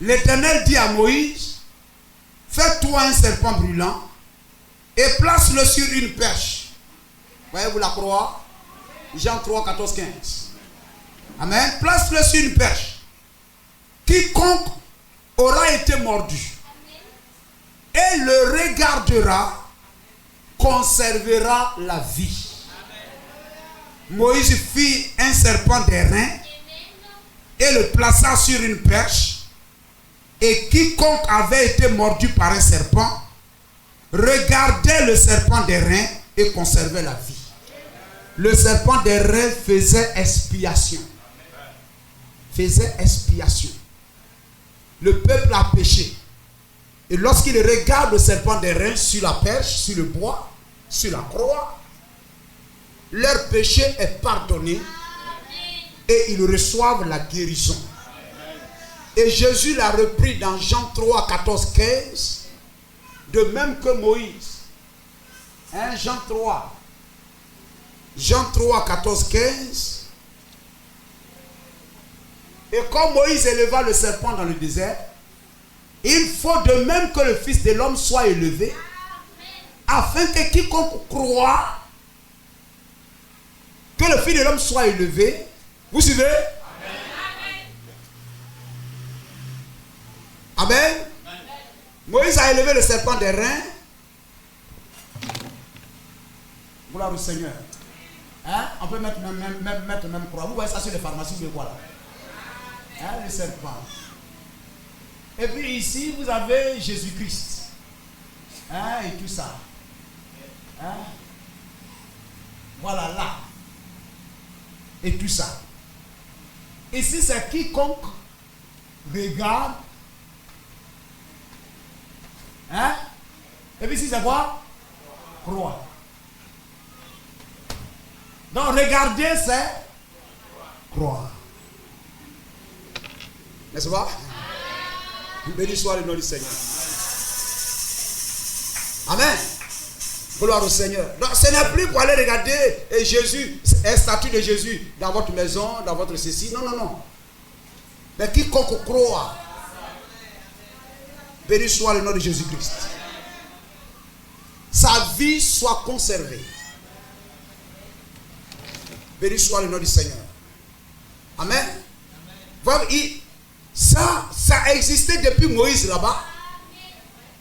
L'Éternel dit à Moïse, fais-toi un serpent brûlant et place-le sur une perche. Voyez-vous la croix? Jean 3, 14, 15. Amen. Place-le sur une perche. Quiconque aura été mordu et le regardera conservera la vie. Moïse fit un serpent d'airain et le plaça sur une perche, et quiconque avait été mordu par un serpent regardait le serpent d'airain et conservait la vie. Le serpent d'airain faisait expiation. Faisait expiation. Le peuple a péché. Et lorsqu'il regarde le serpent d'airain sur la perche, sur le bois, sur la croix, leur péché est pardonné et ils reçoivent la guérison. Et Jésus l'a repris dans Jean 3, 14, 15, de même que Moïse. Hein, Jean 3, 14, 15. Et comme Moïse éleva le serpent dans le désert, il faut de même que le Fils de l'homme soit élevé, afin que quiconque croit que le Fils de l'homme soit élevé. Vous suivez? Amen. Amen. Moïse a élevé le serpent d'airain. Gloire au Seigneur. Hein? On peut mettre même croix. Vous voyez ça sur les pharmacies, vous voyez quoi là? Hein, le serpent. Et puis ici, vous avez Jésus-Christ. Hein, et tout ça. Hein? Voilà là. Et tout ça. Ici, c'est quiconque regarde. Hein? Et puis ici, c'est quoi? Croix. Donc, regardez, c'est croix. N'est-ce pas? Béni soit le nom du Seigneur. Amen. Gloire au Seigneur. Donc, ce n'est plus pour aller regarder Jésus, un statue de Jésus dans votre maison, dans votre ceci. Non, non, non. Mais quiconque croit, béni soit le nom de Jésus-Christ, sa vie soit conservée. Béni soit le nom du Seigneur. Amen. Ça a existé depuis Moïse là-bas.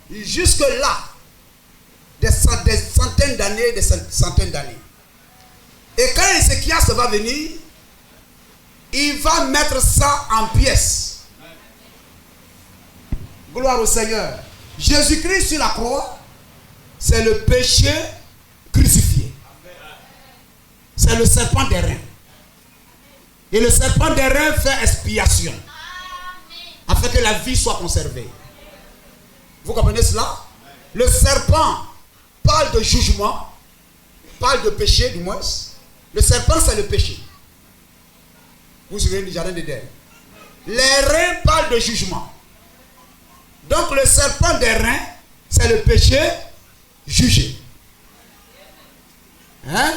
Jusque là. Des centaines d'années, des centaines d'années. Et quand Ézéchias va venir, il va mettre ça en pièces. Gloire au Seigneur. Jésus-Christ sur la croix, c'est le péché crucifié. C'est le serpent d'airain. Et le serpent d'airain fait expiation, afin que la vie soit conservée. Vous comprenez cela? Le serpent parle de jugement, parle de péché du moins. Le serpent, c'est le péché. Vous vous souvenez du jardin d'Éden? L'airain parle de jugement. Donc le serpent d'airain, c'est le péché jugé. Hein?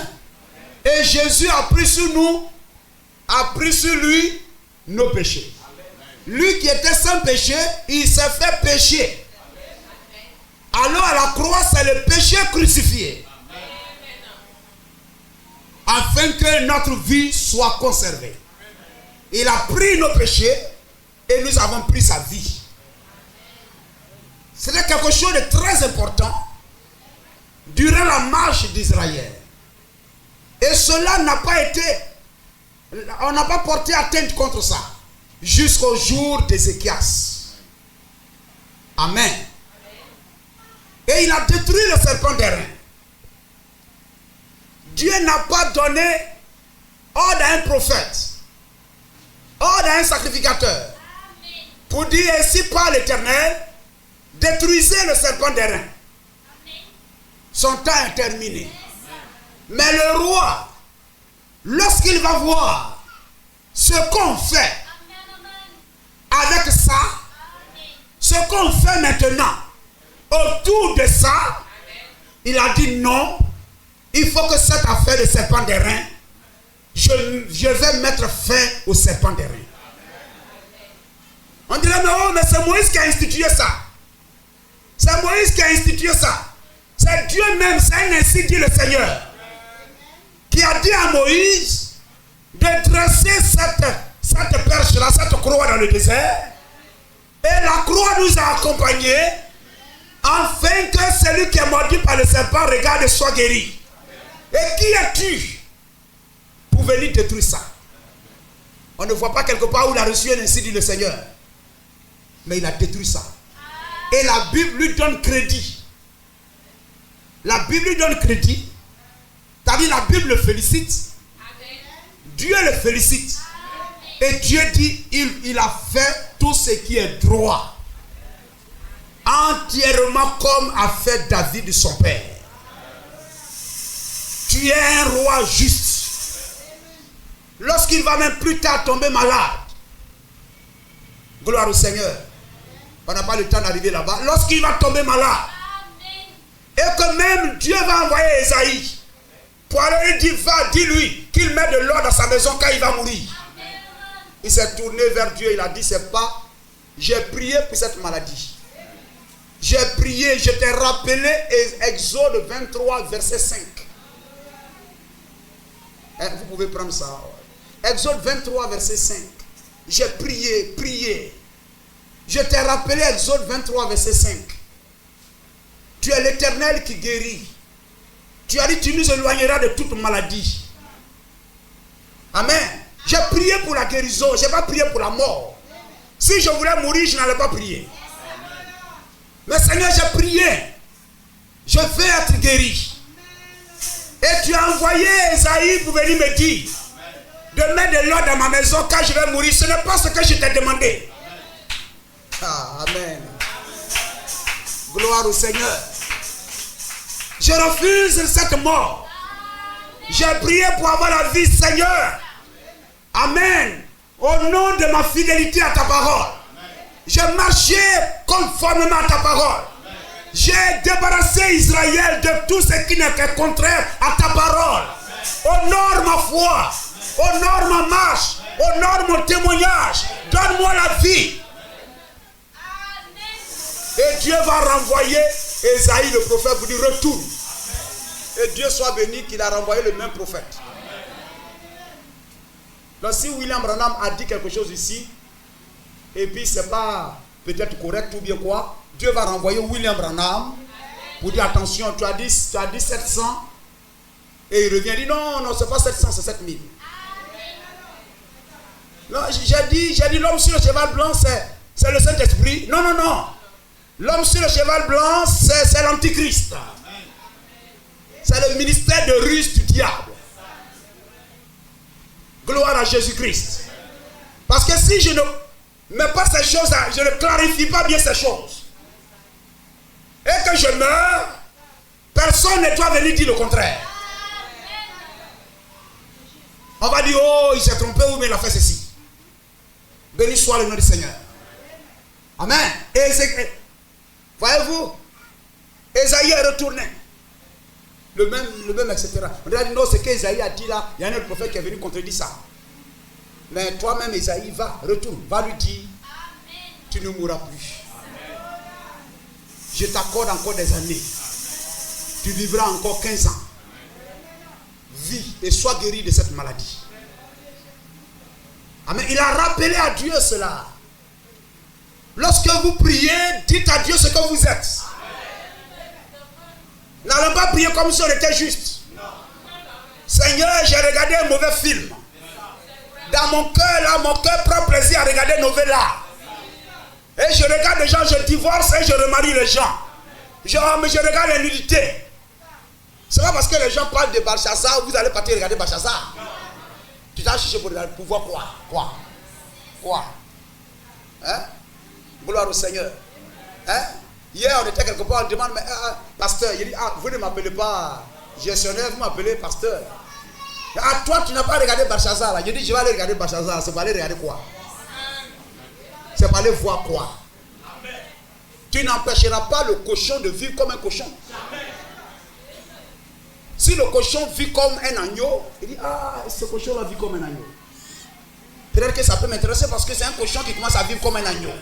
Et Jésus a pris sur nous, a pris sur lui nos péchés. Lui qui était sans péché, il s'est fait pécher. Alors à la croix, c'est le péché crucifié. Afin que notre vie soit conservée. Il a pris nos péchés et nous avons pris sa vie. C'était quelque chose de très important durant la marche d'Israël. Et cela n'a pas été, on n'a pas porté atteinte contre ça jusqu'au jour d'Ézéchias. Amen. Et il a détruit le serpent d'airain. Dieu n'a pas donné ordre à un prophète, ordre à un sacrificateur, pour dire ainsi par l'Éternel, détruisez le serpent d'airain. Son temps est terminé. Mais le roi, lorsqu'il va voir ce qu'on fait avec ça, ce qu'on fait maintenant, autour de ça, il a dit non, il faut que cette affaire de serpent d'airain, je vais mettre fin au serpent d'airain. non, mais c'est Moïse qui a institué ça. C'est Moïse qui a institué ça. C'est Dieu même, c'est ainsi dit le Seigneur, qui a dit à Moïse de dresser cette perche-là, cette croix dans le désert. Et la croix nous a accompagnés, afin que celui qui est mordu par le serpent regarde et soit guéri. Et qui es-tu pour venir détruire ça? On ne voit pas quelque part où il a reçu un ainsi dit le Seigneur. Mais il a détruit ça. Et la Bible lui donne crédit. La Bible lui donne crédit. C'est-à-dire la Bible le félicite. Dieu le félicite. Et Dieu dit, il a fait tout ce qui est droit. Entièrement comme a fait David son père. Tu es un roi juste. Lorsqu'il va même plus tard tomber malade. Gloire au Seigneur. On n'a pas le temps d'arriver là-bas. Lorsqu'il va tomber malade. Et que même Dieu va envoyer Esaïe. Pour aller lui dire, va, dis-lui qu'il met de l'ordre dans sa maison quand il va mourir. Il s'est tourné vers Dieu. Il a dit, c'est pas. J'ai prié pour cette maladie. J'ai prié, je t'ai rappelé Exode 23, verset 5. Vous pouvez prendre ça. Exode 23, verset 5. J'ai prié. Je t'ai rappelé Exode 23, verset 5. Tu es l'Éternel qui guérit. Tu as dit, tu nous éloigneras de toute maladie. Amen. J'ai prié pour la guérison, je n'ai pas prié pour la mort. Si je voulais mourir, je n'allais pas prier. Mais Seigneur, j'ai prié. Je vais être guéri. Et tu as envoyé Esaïe pour venir me dire de mettre de l'ordre dans ma maison quand je vais mourir. Ce n'est pas ce que je t'ai demandé. Amen. Gloire au Seigneur. Je refuse cette mort. J'ai prié pour avoir la vie, Seigneur. Amen. Au nom de ma fidélité à ta parole. J'ai marché conformément à ta parole. J'ai débarrassé Israël de tout ce qui n'était contraire à ta parole. Honore ma foi. Honore ma marche. Honore mon témoignage. Donne-moi la vie. Et Dieu va renvoyer Esaïe le prophète pour dire retourne. Et Dieu soit béni qu'il a renvoyé le même prophète. Donc si William Branham a dit quelque chose ici, et puis c'est pas peut-être correct ou bien quoi, Dieu va renvoyer William Branham pour dire attention, tu as dit 700, et il revient et dit non, c'est pas 700, c'est 7000. Non, j'ai dit l'homme sur le cheval blanc, c'est le Saint-Esprit. Non. L'homme sur le cheval blanc, c'est l'Antichrist. C'est le ministère de ruse du diable. Gloire à Jésus-Christ. Parce que si je ne mets pas ces choses, je ne clarifie pas bien ces choses, et que je meurs, personne ne doit venir dire le contraire. On va dire, oh, il s'est trompé, ou mais il a fait ceci. Béni soit le nom du Seigneur. Amen. Et voyez-vous, Esaïe est retourné. Le même, etc. On a dit non, ce qu'Esaïe a dit là, il y a un autre prophète qui est venu contredire ça. Mais toi-même, Esaïe, retourne, va lui dire, tu ne mourras plus. Je t'accorde encore des années. Tu vivras encore 15 ans. Vis et sois guéri de cette maladie. Amen. Il a rappelé à Dieu cela. Lorsque vous priez, dites à Dieu ce que vous êtes. N'allons pas prier comme si on était juste. Seigneur, j'ai regardé un mauvais film. Dans mon cœur, là, mon cœur prend plaisir à regarder un mauvais là. Et je regarde les gens, je divorce et je remarie les gens. Je regarde la nudité. C'est pas parce que les gens parlent de Belshazzar, vous allez partir regarder Belshazzar. Tu t'as cherché pour voir quoi? Hein? Gloire au Seigneur. Hein? Hier, on était quelque part, on demande, mais pasteur, il dit, vous ne m'appelez pas gestionnaire, vous m'appelez pasteur. Toi, tu n'as pas regardé Belshazzar. Je dis, je vais aller regarder Belshazzar. C'est pour aller regarder quoi? C'est pour aller voir quoi? Tu n'empêcheras pas le cochon de vivre comme un cochon. Si le cochon vit comme un agneau, il dit, ce cochon-là vit comme un agneau. Peut-être que ça peut m'intéresser parce que c'est un cochon qui commence à vivre comme un agneau.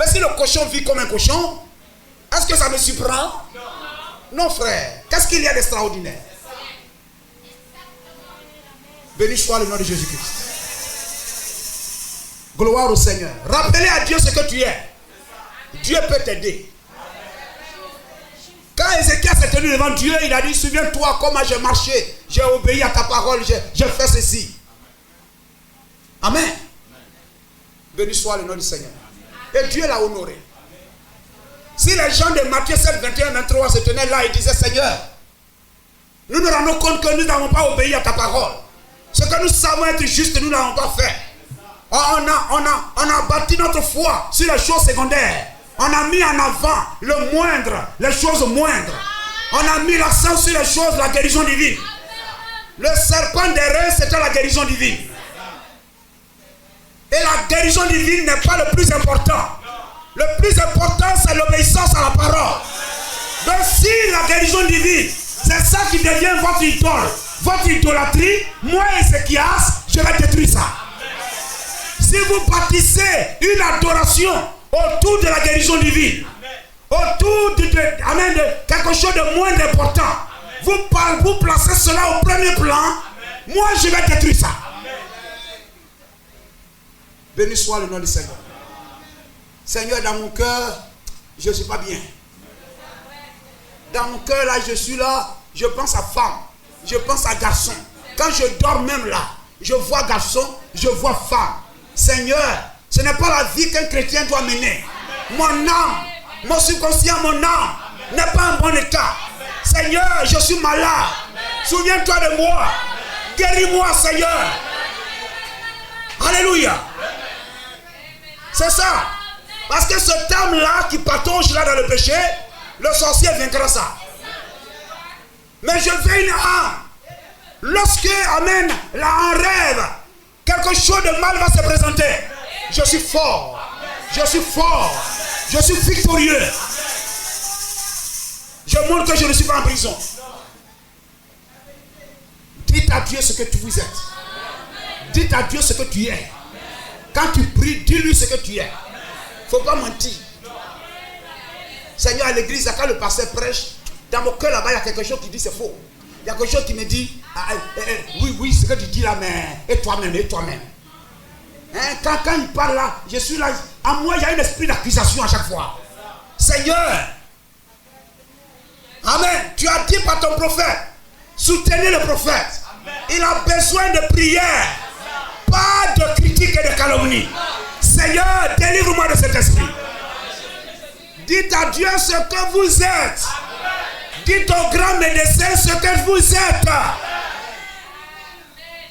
Mais si le cochon vit comme un cochon, est-ce que ça me surprend? Non, frère. Qu'est-ce qu'il y a d'extraordinaire? Béni soit le nom de Jésus-Christ. Gloire au Seigneur. Rappelez à Dieu ce que tu es. Dieu peut t'aider. Quand Ézéchiel s'est tenu devant Dieu, il a dit, souviens-toi comment j'ai marché, j'ai obéi à ta parole, j'ai fait ceci. Amen. Béni soit le nom du Seigneur. Et Dieu l'a honoré. Si les gens de Matthieu 7, 21, 23 se tenaient là et disaient, Seigneur, nous nous rendons compte que nous n'avons pas obéi à ta parole. Ce que nous savons être juste, nous n'avons pas fait. On a bâti notre foi sur les choses secondaires. On a mis en avant le moindre, les choses moindres. On a mis l'accent sur les choses, la guérison divine. Le serpent des reins, c'était la guérison divine. Et la guérison divine n'est pas le plus important. Le plus important, c'est l'obéissance à la parole. Donc si la guérison divine, c'est ça qui devient votre idole, votre idolâtrie, moi Ézéchias, je vais détruire ça. Si vous bâtissez une adoration autour de la guérison divine, autour de quelque chose de moins important, vous placez cela au premier plan, moi je vais détruire ça. Béni soit le nom du Seigneur. Seigneur, dans mon cœur, je ne suis pas bien. Dans mon cœur, là, je suis là, je pense à femme, je pense à garçon. Quand je dors même là, je vois garçon, je vois femme. Seigneur, ce n'est pas la vie qu'un chrétien doit mener. Mon âme, mon subconscient, mon âme n'est pas en bon état. Seigneur, je suis malade. Souviens-toi de moi. Guéris-moi, Seigneur. Alléluia. C'est ça. Parce que cet homme-là qui patauge là dans le péché, le sorcier vaincra ça. Mais je veux une âme. Lorsque, amen, là en rêve, quelque chose de mal va se présenter. Je suis fort. Je suis fort. Je suis victorieux. Je montre que je ne suis pas en prison. Dites à Dieu ce que vous êtes. Dites à Dieu ce que tu es. Quand tu pries, dis-lui ce que tu es. Il ne faut pas mentir. Seigneur, à l'église, quand le pasteur prêche, dans mon cœur là-bas, il y a quelque chose qui dit c'est faux. Il y a quelque chose qui me dit, oui, ce que tu dis là, mais et toi-même. Hein, quand il parle là, je suis là, en moi il y a un esprit d'accusation à chaque fois. Seigneur, amen, tu as dit par ton prophète, soutenez le prophète. Il a besoin de prière, pas de critique et de calomnie. Seigneur, délivre-moi de cet esprit. Dites à Dieu ce que vous êtes. Dites au grand médecin ce que vous êtes.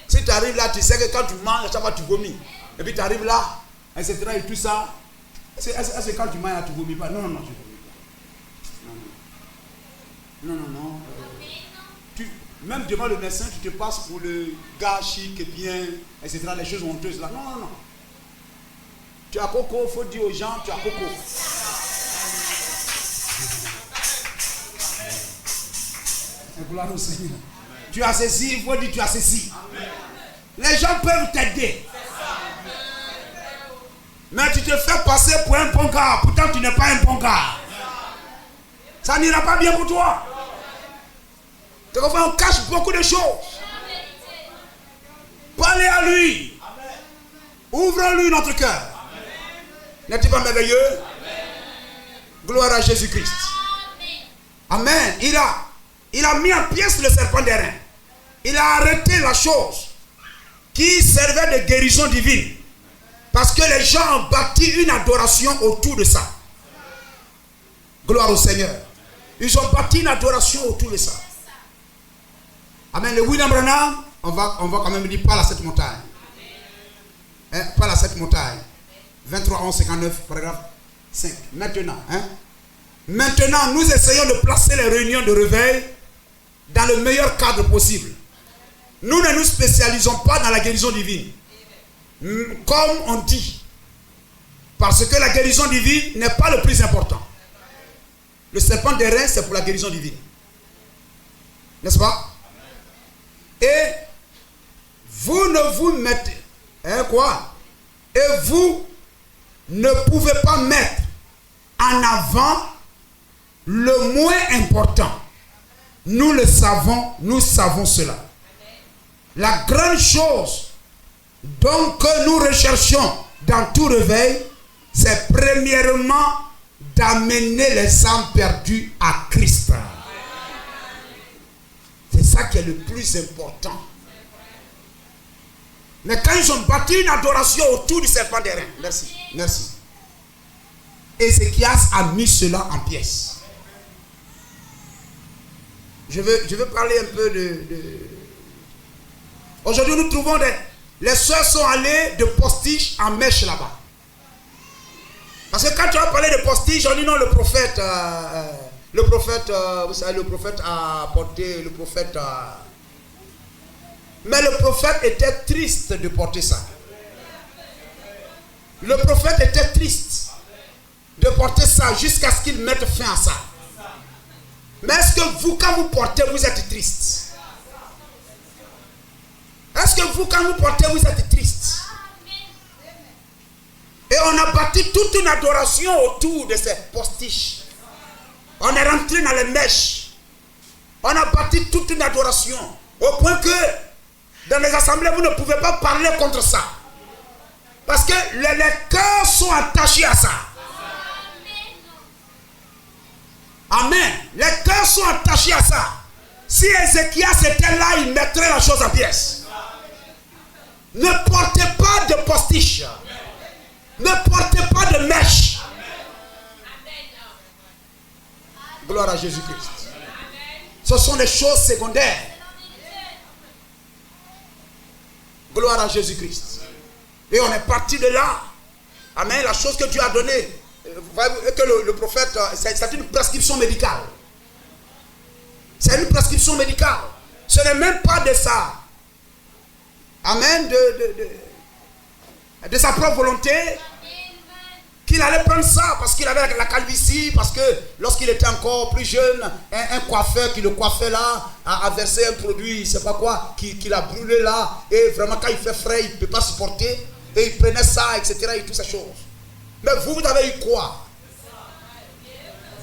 Si tu arrives là, tu sais que quand tu manges, chaque fois tu vomis. Et puis tu arrives là, etc. et tout ça. Est-ce que quand tu manges là, tu vomis pas? Non, je vomis pas. Non. Même devant le médecin, tu te passes pour le gars chic et bien, etc. Les choses honteuses là. Non. Tu as coco, il faut dire aux gens, tu as coco. Gloire au Seigneur. Tu as ceci, il faut dire tu as ceci. Les gens peuvent t'aider. Mais tu te fais passer pour un bon gars, pourtant tu n'es pas un bon gars. Ça n'ira pas bien pour toi. On cache beaucoup de choses. Parlez à lui. Ouvrons-lui notre cœur. N'est-il pas merveilleux? Gloire à Jésus-Christ. Amen. Il a mis en pièces le serpent des reins. Il a arrêté la chose qui servait de guérison divine. Parce que les gens ont bâti une adoration autour de ça. Gloire au Seigneur. Ils ont bâti une adoration autour de ça. Amen. Le William Branham, on va quand même dire parle à cette montagne. Hein, parle à cette montagne. 23, 11, 59, paragraphe 5. Maintenant, nous essayons de placer les réunions de réveil dans le meilleur cadre possible. Nous ne nous spécialisons pas dans la guérison divine. Comme on dit. Parce que la guérison divine n'est pas le plus important. Le serpent des reins, c'est pour la guérison divine. N'est-ce pas? Et vous ne vous mettez... quoi? Et vous ne pouvait pas mettre en avant le moins important. Nous le savons, nous savons cela. La grande chose donc que nous recherchons dans tout réveil, c'est premièrement d'amener les âmes perdues à Christ. C'est ça qui est le plus important. Mais quand ils ont bâti une adoration autour du serpent d'airain, merci, merci. Ézéchias a mis cela en pièces. Je veux parler un peu de... Aujourd'hui, nous trouvons les soeurs sont allées de postiche en mèche là-bas. Parce que quand tu as parlé de postiche, on dit non, le prophète vous savez, le prophète a porté, mais le prophète était triste de porter ça. Le prophète était triste de porter ça jusqu'à ce qu'il mette fin à ça. Mais est-ce que vous, quand vous portez, vous êtes triste? Est-ce que vous, quand vous portez, vous êtes triste? Et on a bâti toute une adoration autour de ces postiches. On est rentré dans les mèches. On a bâti toute une adoration. Au point que dans les assemblées, vous ne pouvez pas parler contre ça. Parce que les cœurs sont attachés à ça. Amen. Les cœurs sont attachés à ça. Si Ézéchias était là, il mettrait la chose en pièces. Ne portez pas de postiche. Ne portez pas de mèche. Gloire à Jésus-Christ. Ce sont des choses secondaires. Gloire à Jésus-Christ. Et on est parti de là. Amen. La chose que Dieu a donnée, que le prophète, c'est une prescription médicale. C'est une prescription médicale. Ce n'est même pas de ça. Amen. De sa propre volonté qu'il allait prendre ça parce qu'il avait la calvitie, parce que lorsqu'il était encore plus jeune, un coiffeur qui le coiffait là a versé un produit, je ne sais pas quoi, qui l'a brûlé là, et vraiment quand il fait frais, il ne peut pas supporter, et il prenait ça, etc. et toutes ces choses. Mais vous avez eu quoi?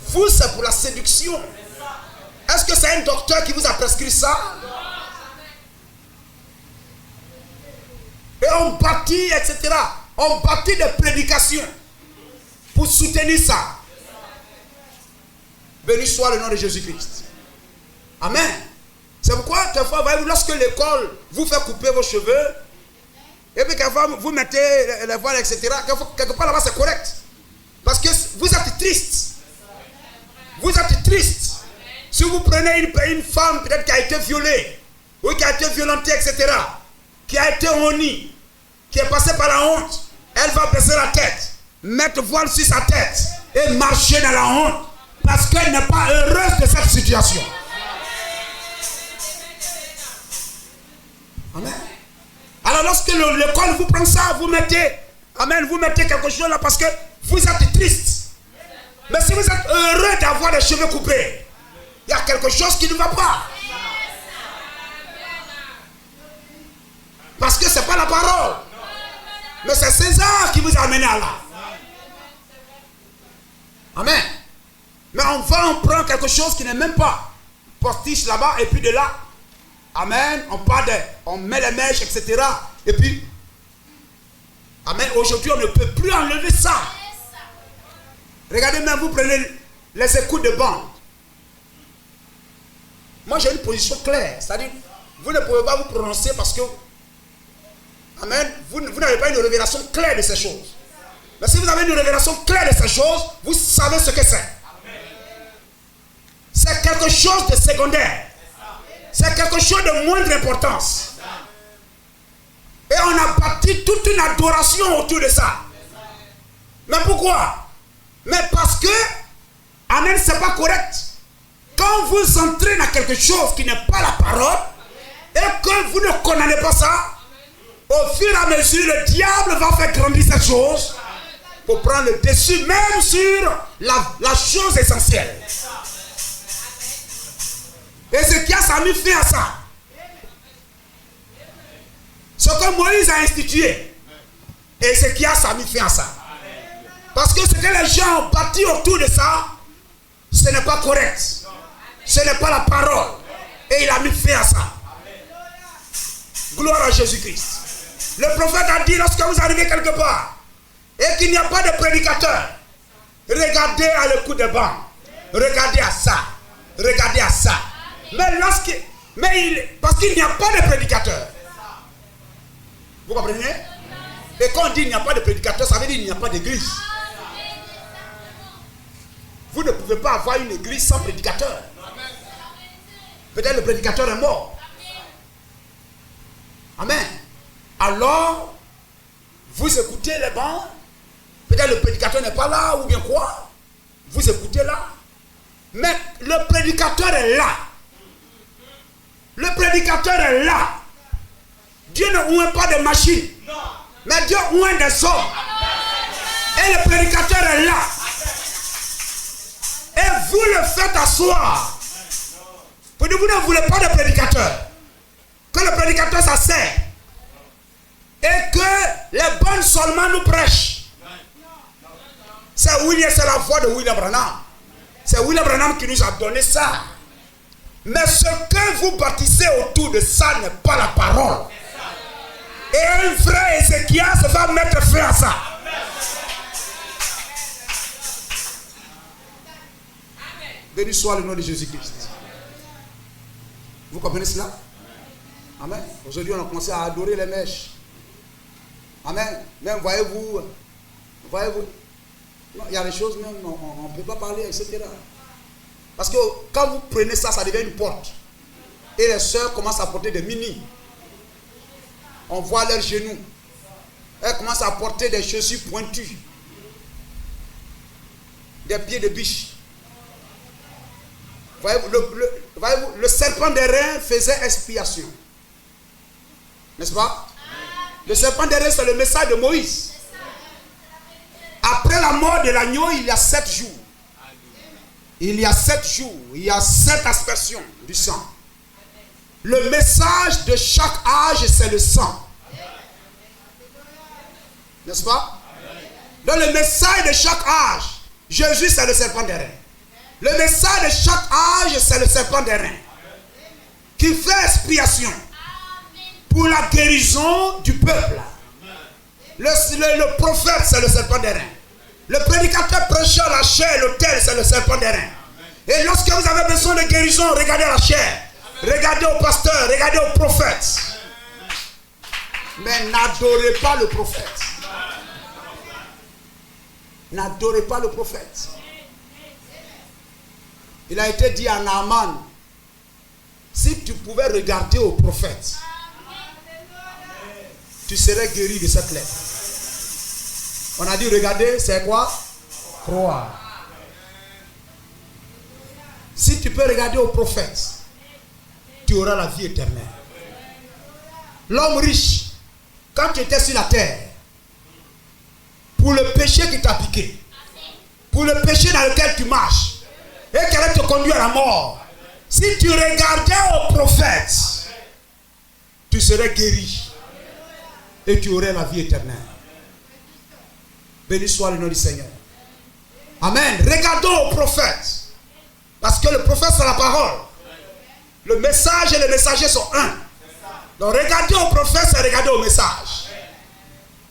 Vous, c'est pour la séduction. Est-ce que c'est un docteur qui vous a prescrit ça? Et on bâtit, etc. On bâtit des prédications pour soutenir ça. Béni soit le nom de Jésus-Christ. Amen. C'est pourquoi, quelquefois, lorsque l'école vous fait couper vos cheveux, et puis quelquefois vous mettez les voiles, etc. Quelque part là-bas, c'est correct. Parce que vous êtes triste. Vous êtes triste. Si vous prenez une femme peut-être qui a été violée, ou qui a été violentée, etc., qui a été honnie, qui est passée par la honte, elle va baisser la tête, mettre voile sur sa tête et marcher dans la honte parce qu'elle n'est pas heureuse de cette situation. Amen. Alors lorsque l'école vous prend ça, vous mettez, amen, vous mettez quelque chose là parce que vous êtes triste. Mais si vous êtes heureux d'avoir les cheveux coupés, il y a quelque chose qui ne va pas. Parce que ce n'est pas la parole. Mais c'est César qui vous a amené à là. Amen. Mais on prend quelque chose qui n'est même pas postiche là-bas et puis de là. Amen. On met les mèches, etc. Et puis, amen. Aujourd'hui, on ne peut plus enlever ça. Regardez même, vous prenez les écoutes de bande. Moi, j'ai une position claire. C'est-à-dire, vous ne pouvez pas vous prononcer parce que, amen, vous n'avez pas une révélation claire de ces choses. Mais si vous avez une révélation claire de ces choses, vous savez ce que c'est. C'est quelque chose de secondaire. C'est quelque chose de moindre importance. Et on a bâti toute une adoration autour de ça. Mais pourquoi? Mais parce que, amen, c'est pas correct. Quand vous entrez dans quelque chose qui n'est pas la parole, et que vous ne condamnez pas ça, au fur et à mesure, le diable va faire grandir cette chose pour prendre le dessus même sur la chose essentielle. Ézéchias a mis fin à ça. Ce que Moïse a institué, Ézéchias a mis fin à ça. Parce que ce que les gens ont bâti autour de ça, ce n'est pas correct. Ce n'est pas la parole. Et il a mis fin à ça. Gloire à Jésus-Christ. Le prophète a dit, lorsque vous arrivez quelque part et qu'il n'y a pas de prédicateur, regardez à l'écoute des bancs. Regardez à ça. Regardez à ça. Parce qu'il n'y a pas de prédicateur. Vous comprenez? Et quand on dit il n'y a pas de prédicateur, ça veut dire qu'il n'y a pas d'église. Vous ne pouvez pas avoir une église sans prédicateur. Peut-être le prédicateur est mort. Amen. Alors, vous écoutez les bancs. Peut-être le prédicateur n'est pas là ou bien quoi. Vous écoutez là. Mais le prédicateur est là. Le prédicateur est là. Dieu ne oint pas de machines. Mais Dieu oint des hommes. Et le prédicateur est là. Et vous le faites asseoir. Vous ne voulez pas de prédicateur. Que le prédicateur s'asseye. Et que les bonnes seulement nous prêchent. C'est la voix de William Branham. C'est William Branham qui nous a donné ça. Mais ce que vous bâtissez autour de ça n'est pas la parole. Et un vrai Ézéchias va mettre fin à ça. Béni soit le nom de Jésus-Christ. Vous comprenez cela? Amen. Aujourd'hui, on a commencé à adorer les mèches. Amen. Même, voyez-vous, il y a des choses, même, on ne peut pas parler, etc. Parce que quand vous prenez ça, ça devient une porte. Et les sœurs commencent à porter des mini. On voit leurs genoux. Elles commencent à porter des chaussures pointues. Des pieds de biche. Voyez-vous, le serpent des reins faisait expiation. N'est-ce pas? Le serpent des reins, c'est le message de Moïse. Après la mort de l'agneau, il y a 7 jours. Il y a 7 jours. Il y a 7 aspersions du sang. Le message de chaque âge, c'est le sang. N'est-ce pas? Donc le message de chaque âge, Jésus, c'est le serpent des reins. Le message de chaque âge, c'est le serpent des reins. Qui fait expiation pour la guérison du peuple. Le prophète, c'est le serpent des reins. Le prédicateur prêchant la chair, l'autel, c'est le serpent des reins. Et lorsque vous avez besoin de guérison, regardez la chair. Regardez au pasteur, regardez au prophète. Mais n'adorez pas le prophète. N'adorez pas le prophète. Il a été dit à Naaman, si tu pouvais regarder au prophète, tu serais guéri de cette lèpre. On a dit regarder, c'est quoi? Croire. Si tu peux regarder au prophète, tu auras la vie éternelle. L'homme riche, quand tu étais sur la terre, pour le péché qui t'a piqué, pour le péché dans lequel tu marches, et qui allait te conduire à la mort, si tu regardais au prophète, tu serais guéri. Et tu aurais la vie éternelle. Béni soit le nom du Seigneur. Amen. Regardons au prophète. Parce que le prophète, c'est la parole. Le message et le messager sont un. Donc regardez au prophète, c'est regarder au message.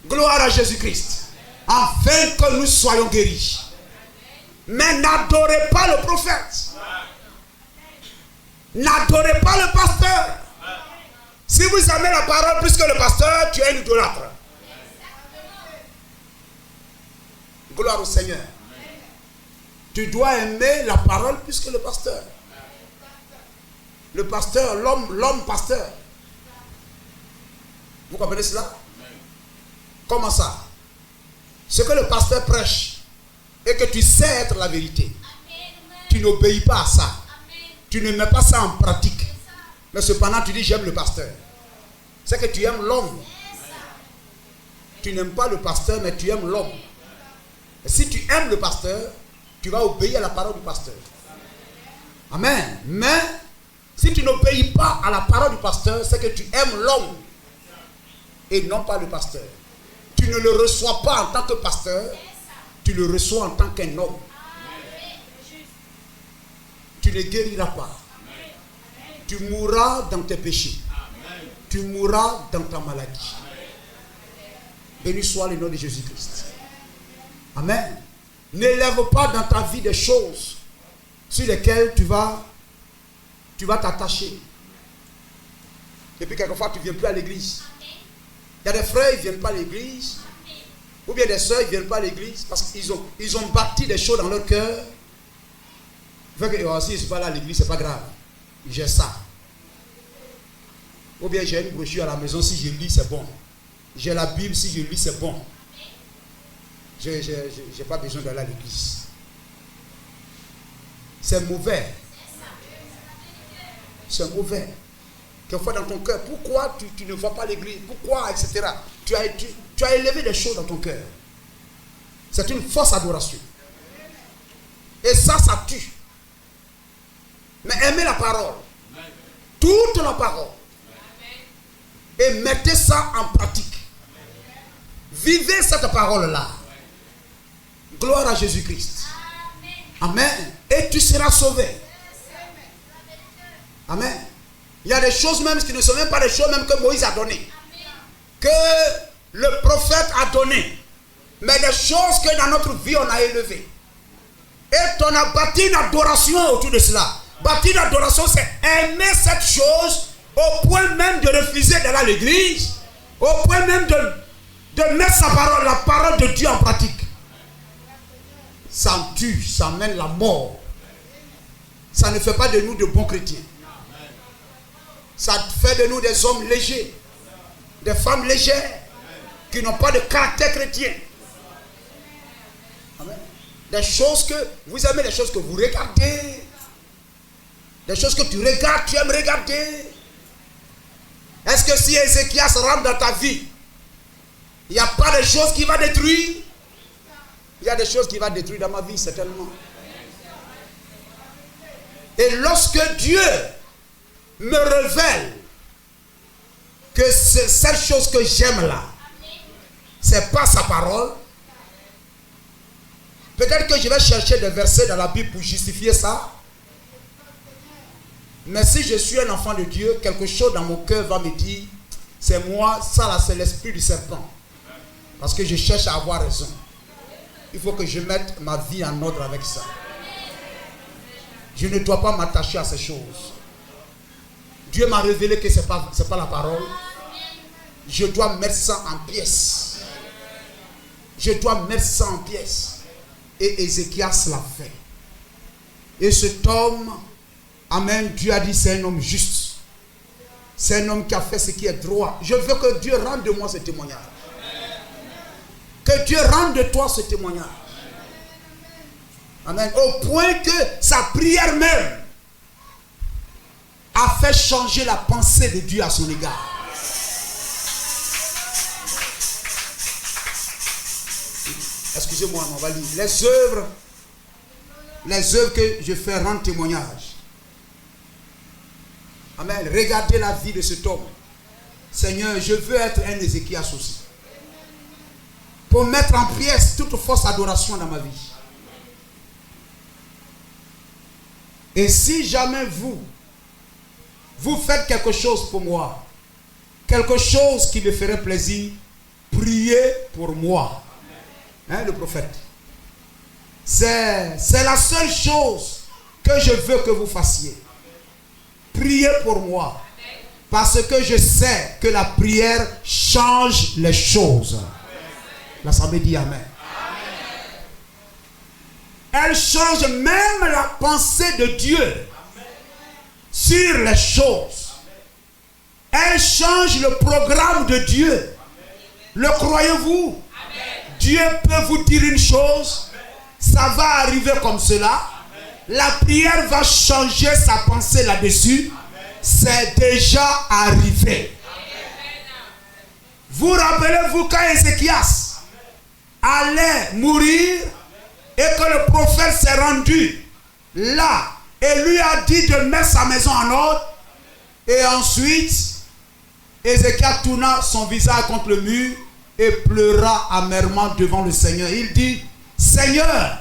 Gloire à Jésus-Christ. Afin que nous soyons guéris. Mais n'adorez pas le prophète. N'adorez pas le pasteur. Si vous aimez la parole plus que le pasteur, tu es un idolâtre. Gloire au Seigneur. Tu dois aimer la parole plus que le pasteur. Le pasteur, l'homme pasteur. Vous comprenez cela? Comment ça? Ce que le pasteur prêche et que tu sais être la vérité, tu n'obéis pas à ça. Tu ne mets pas ça en pratique. Mais cependant, tu dis j'aime le pasteur. C'est que tu aimes l'homme. Tu n'aimes pas le pasteur, mais tu aimes l'homme. Et si tu aimes le pasteur, tu vas obéir à la parole du pasteur. Amen. Mais si tu n'obéis pas à la parole du pasteur, c'est que tu aimes l'homme et non pas le pasteur. Tu ne le reçois pas en tant que pasteur, tu le reçois en tant qu'un homme. Tu ne guériras pas. Tu mourras dans tes péchés. Tu mourras dans ta maladie. Béni soit le nom de Jésus-Christ. Amen. N'élève pas dans ta vie des choses sur lesquelles tu vas t'attacher. Et puis quelquefois tu ne viens plus à l'église. Il y a des frères, ils ne viennent pas à l'église. Ou bien des soeurs, ils ne viennent pas à l'église parce qu'ils ont bâti des choses dans leur cœur. Fait que si je ne suis pas là à l'église, ce n'est pas grave. J'ai ça. Ou bien j'ai une brochure à la maison, si je lis, c'est bon. J'ai la Bible, si je lis, c'est bon. Je n'ai pas besoin d'aller à l'église. C'est mauvais. C'est mauvais. Quelquefois dans ton cœur, pourquoi tu ne vas pas à l'église? Pourquoi, etc. Tu as élevé des choses dans ton cœur. C'est une fausse adoration. Et ça tue. Mais aimez la parole. Toute la parole. Et mettez ça en pratique. Vivez cette parole-là. Gloire à Jésus-Christ. Amen. Et tu seras sauvé. Amen. Il y a des choses même qui ne sont même pas des choses même que Moïse a données. Que le prophète a données. Mais des choses que dans notre vie on a élevées. Et on a bâti une adoration autour de cela. Bâtir l'adoration, c'est aimer cette chose au point même de refuser d'aller à l'église, au point même de mettre sa parole, la parole de Dieu en pratique. Ça tue, ça mène la mort. Ça ne fait pas de nous de bons chrétiens. Ça fait de nous des hommes légers, des femmes légères, qui n'ont pas de caractère chrétien. Amen. Des choses que, vous aimez les choses que vous regardez, des choses que tu regardes, tu aimes regarder. Est-ce que si Ézéchias rentre dans ta vie, il n'y a pas de choses qui va détruire? Il y a des choses qui vont détruire dans ma vie, certainement. Et lorsque Dieu me révèle que cette chose que j'aime là, c'est pas sa parole, peut-être que je vais chercher des versets dans la Bible pour justifier ça. Mais si je suis un enfant de Dieu, quelque chose dans mon cœur va me dire, c'est moi, ça là, c'est l'esprit du serpent. Parce que je cherche à avoir raison. Il faut que je mette ma vie en ordre avec ça. Je ne dois pas m'attacher à ces choses. Dieu m'a révélé que ce n'est pas la parole. Je dois mettre ça en pièces. Je dois mettre ça en pièces. Et Ézéchias l'a fait. Et cet homme, amen, Dieu a dit c'est un homme juste. C'est un homme qui a fait ce qui est droit. Je veux que Dieu rende de moi ce témoignage. Que Dieu rende de toi ce témoignage. Amen. Au point que sa prière même a fait changer la pensée de Dieu à son égard. Excusez-moi, on va lire. Les œuvres que je fais rendent témoignage. Amen. Regardez la vie de cet homme. Seigneur, je veux être un Ézéchias aussi. Pour mettre en pièces toute fausse adoration dans ma vie. Et si jamais vous faites quelque chose pour moi, quelque chose qui me ferait plaisir, priez pour moi. Hein, le prophète. C'est la seule chose que je veux que vous fassiez. Priez pour moi. Parce que je sais que la prière change les choses. L'assemblée dit Amen. Elle change même la pensée de Dieu sur les choses. Elle change le programme de Dieu. Le croyez-vous? Dieu peut vous dire une chose, ça va arriver comme cela. La prière va changer sa pensée là-dessus. C'est déjà arrivé. Vous rappelez-vous quand Ézéchias allait mourir et que le prophète s'est rendu là et lui a dit de mettre sa maison en ordre, et ensuite Ézéchias tourna son visage contre le mur et pleura amèrement devant le Seigneur. Il dit, Seigneur.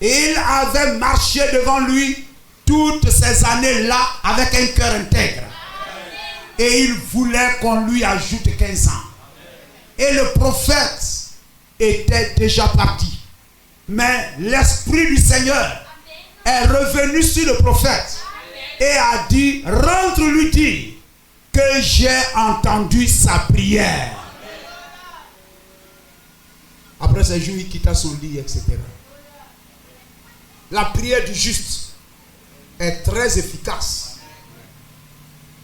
Et il avait marché devant lui toutes ces années-là avec un cœur intègre. Et il voulait qu'on lui ajoute 15 ans. Et le prophète était déjà parti. Mais l'Esprit du Seigneur est revenu sur le prophète et a dit, rentre lui dire que j'ai entendu sa prière. Après ce jour, il quitta son lit, etc. La prière du juste est très efficace.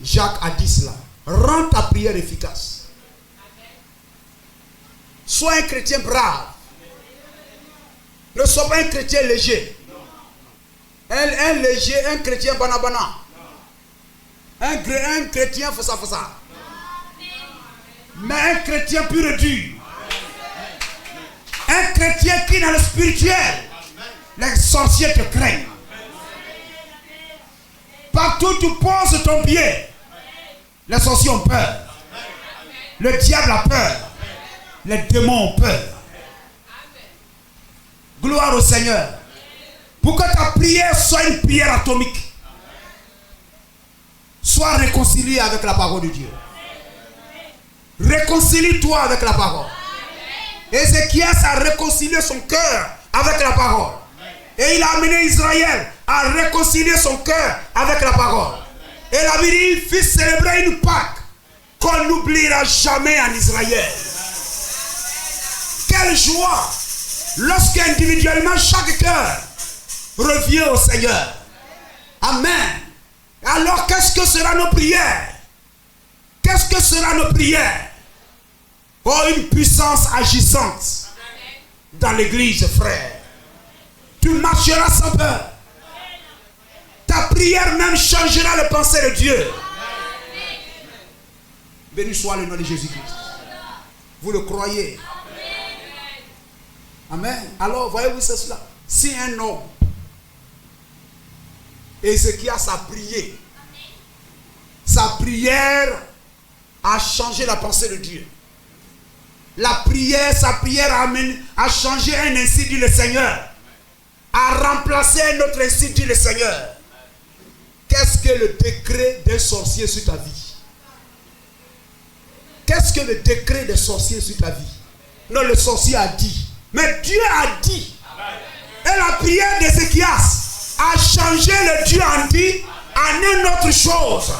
Jacques a dit cela. Rends ta prière efficace. Sois un chrétien brave. Ne sois pas un chrétien léger. Un léger, un chrétien banabana. Un chrétien fassa. Mais un chrétien pur et dur. Un chrétien qui dans le spirituel. Les sorciers te craignent. Partout où tu poses ton pied, les sorciers ont peur. Le diable a peur. Les démons ont peur. Gloire au Seigneur. Pour que ta prière soit une prière atomique. Sois réconcilié avec la parole de Dieu. Réconcilie-toi avec la parole. Ézéchias a réconcilié son cœur avec la parole. Et il a amené Israël à réconcilier son cœur avec la parole. Et la Bible dit, il fit célébrer une Pâque qu'on n'oubliera jamais en Israël. Quelle joie lorsqu'individuellement chaque cœur revient au Seigneur. Amen. Alors qu'est-ce que sera nos prières? Qu'est-ce que sera nos prières? Oh, une puissance agissante dans l'église, frère. Tu marcheras sans peur. Ta prière même changera les pensées de Dieu. Béni soit le nom de Jésus-Christ. Vous le croyez? Amen. Alors, voyez-vous c'est cela. Si un homme, Ézéchias a prié, sa prière a changé la pensée de Dieu. Sa prière a changé un ainsi dit le Seigneur. A remplacé un autre ainsi dit le Seigneur. Qu'est-ce que le décret d'un sorcier sur ta vie? Qu'est-ce que le décret des sorciers sur ta vie? Non, le sorcier a dit. Mais Dieu a dit. Et la prière d'Ézéchias a changé le Dieu en dit en une autre chose.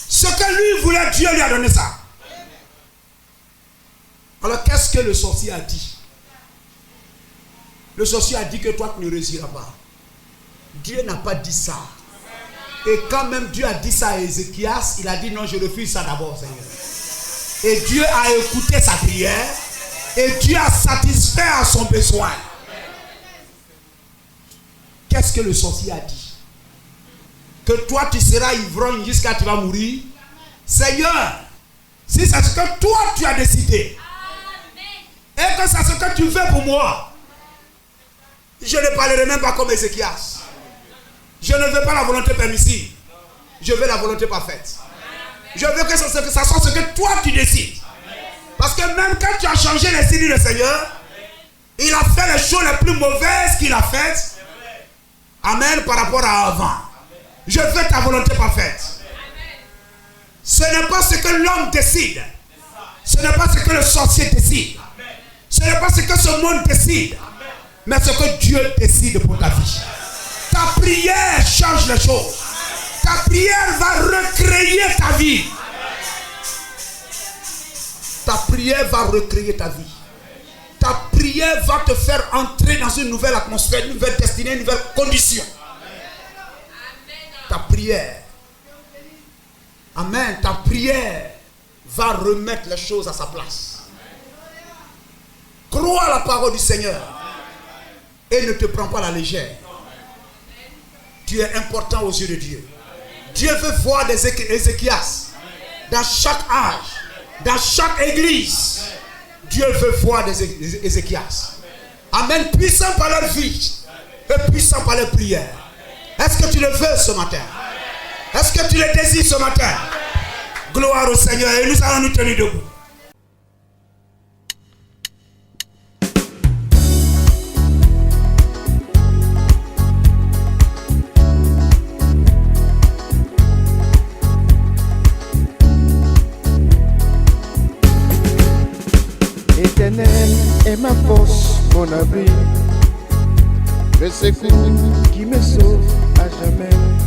Ce que lui voulait, Dieu lui a donné ça. Alors qu'est-ce que le sorcier a dit? Le sorcier a dit que toi tu ne réussiras pas. Dieu n'a pas dit ça. Et quand même Dieu a dit ça à Ézéchias, il a dit non, je refuse ça d'abord, Seigneur. Et Dieu a écouté sa prière. Et Dieu a satisfait à son besoin. Qu'est-ce que le sorcier a dit? Que toi tu seras ivrogne jusqu'à tu vas mourir. Seigneur, si c'est ce que toi tu as décidé, et que c'est ce que tu veux pour moi, je ne parlerai même pas comme Ézéchias. Je ne veux pas la volonté permissive. Je veux la volonté parfaite. Je veux que ça soit ce que toi tu décides. Parce que même quand tu as changé les signes du Seigneur, il a fait les choses les plus mauvaises qu'il a faites. Amen, par rapport à avant. Je veux ta volonté parfaite. Ce n'est pas ce que l'homme décide. Ce n'est pas ce que le sorcier décide. Ce n'est pas ce que ce monde décide. Mais ce que Dieu décide pour ta vie. Ta prière change les choses. Ta prière va recréer ta vie. Ta prière va recréer ta vie. Ta prière va te faire entrer dans une nouvelle atmosphère, une nouvelle destinée, une nouvelle condition. Ta prière. Amen. Ta prière va remettre les choses à sa place. Crois à la parole du Seigneur et ne te prends pas à la légère. Tu es important aux yeux de Dieu. Dieu veut voir des Ézéchias dans chaque âge, dans chaque église. Dieu veut voir des Ézéchias. Amen. Puissant par leur vie et puissant par leur prière. Est-ce que tu le veux ce matin? Est-ce que tu le désires ce matin? Gloire au Seigneur. Et nous allons nous tenir debout. L'Éternel est ma force, mon abri, le secours qui me sauve à jamais.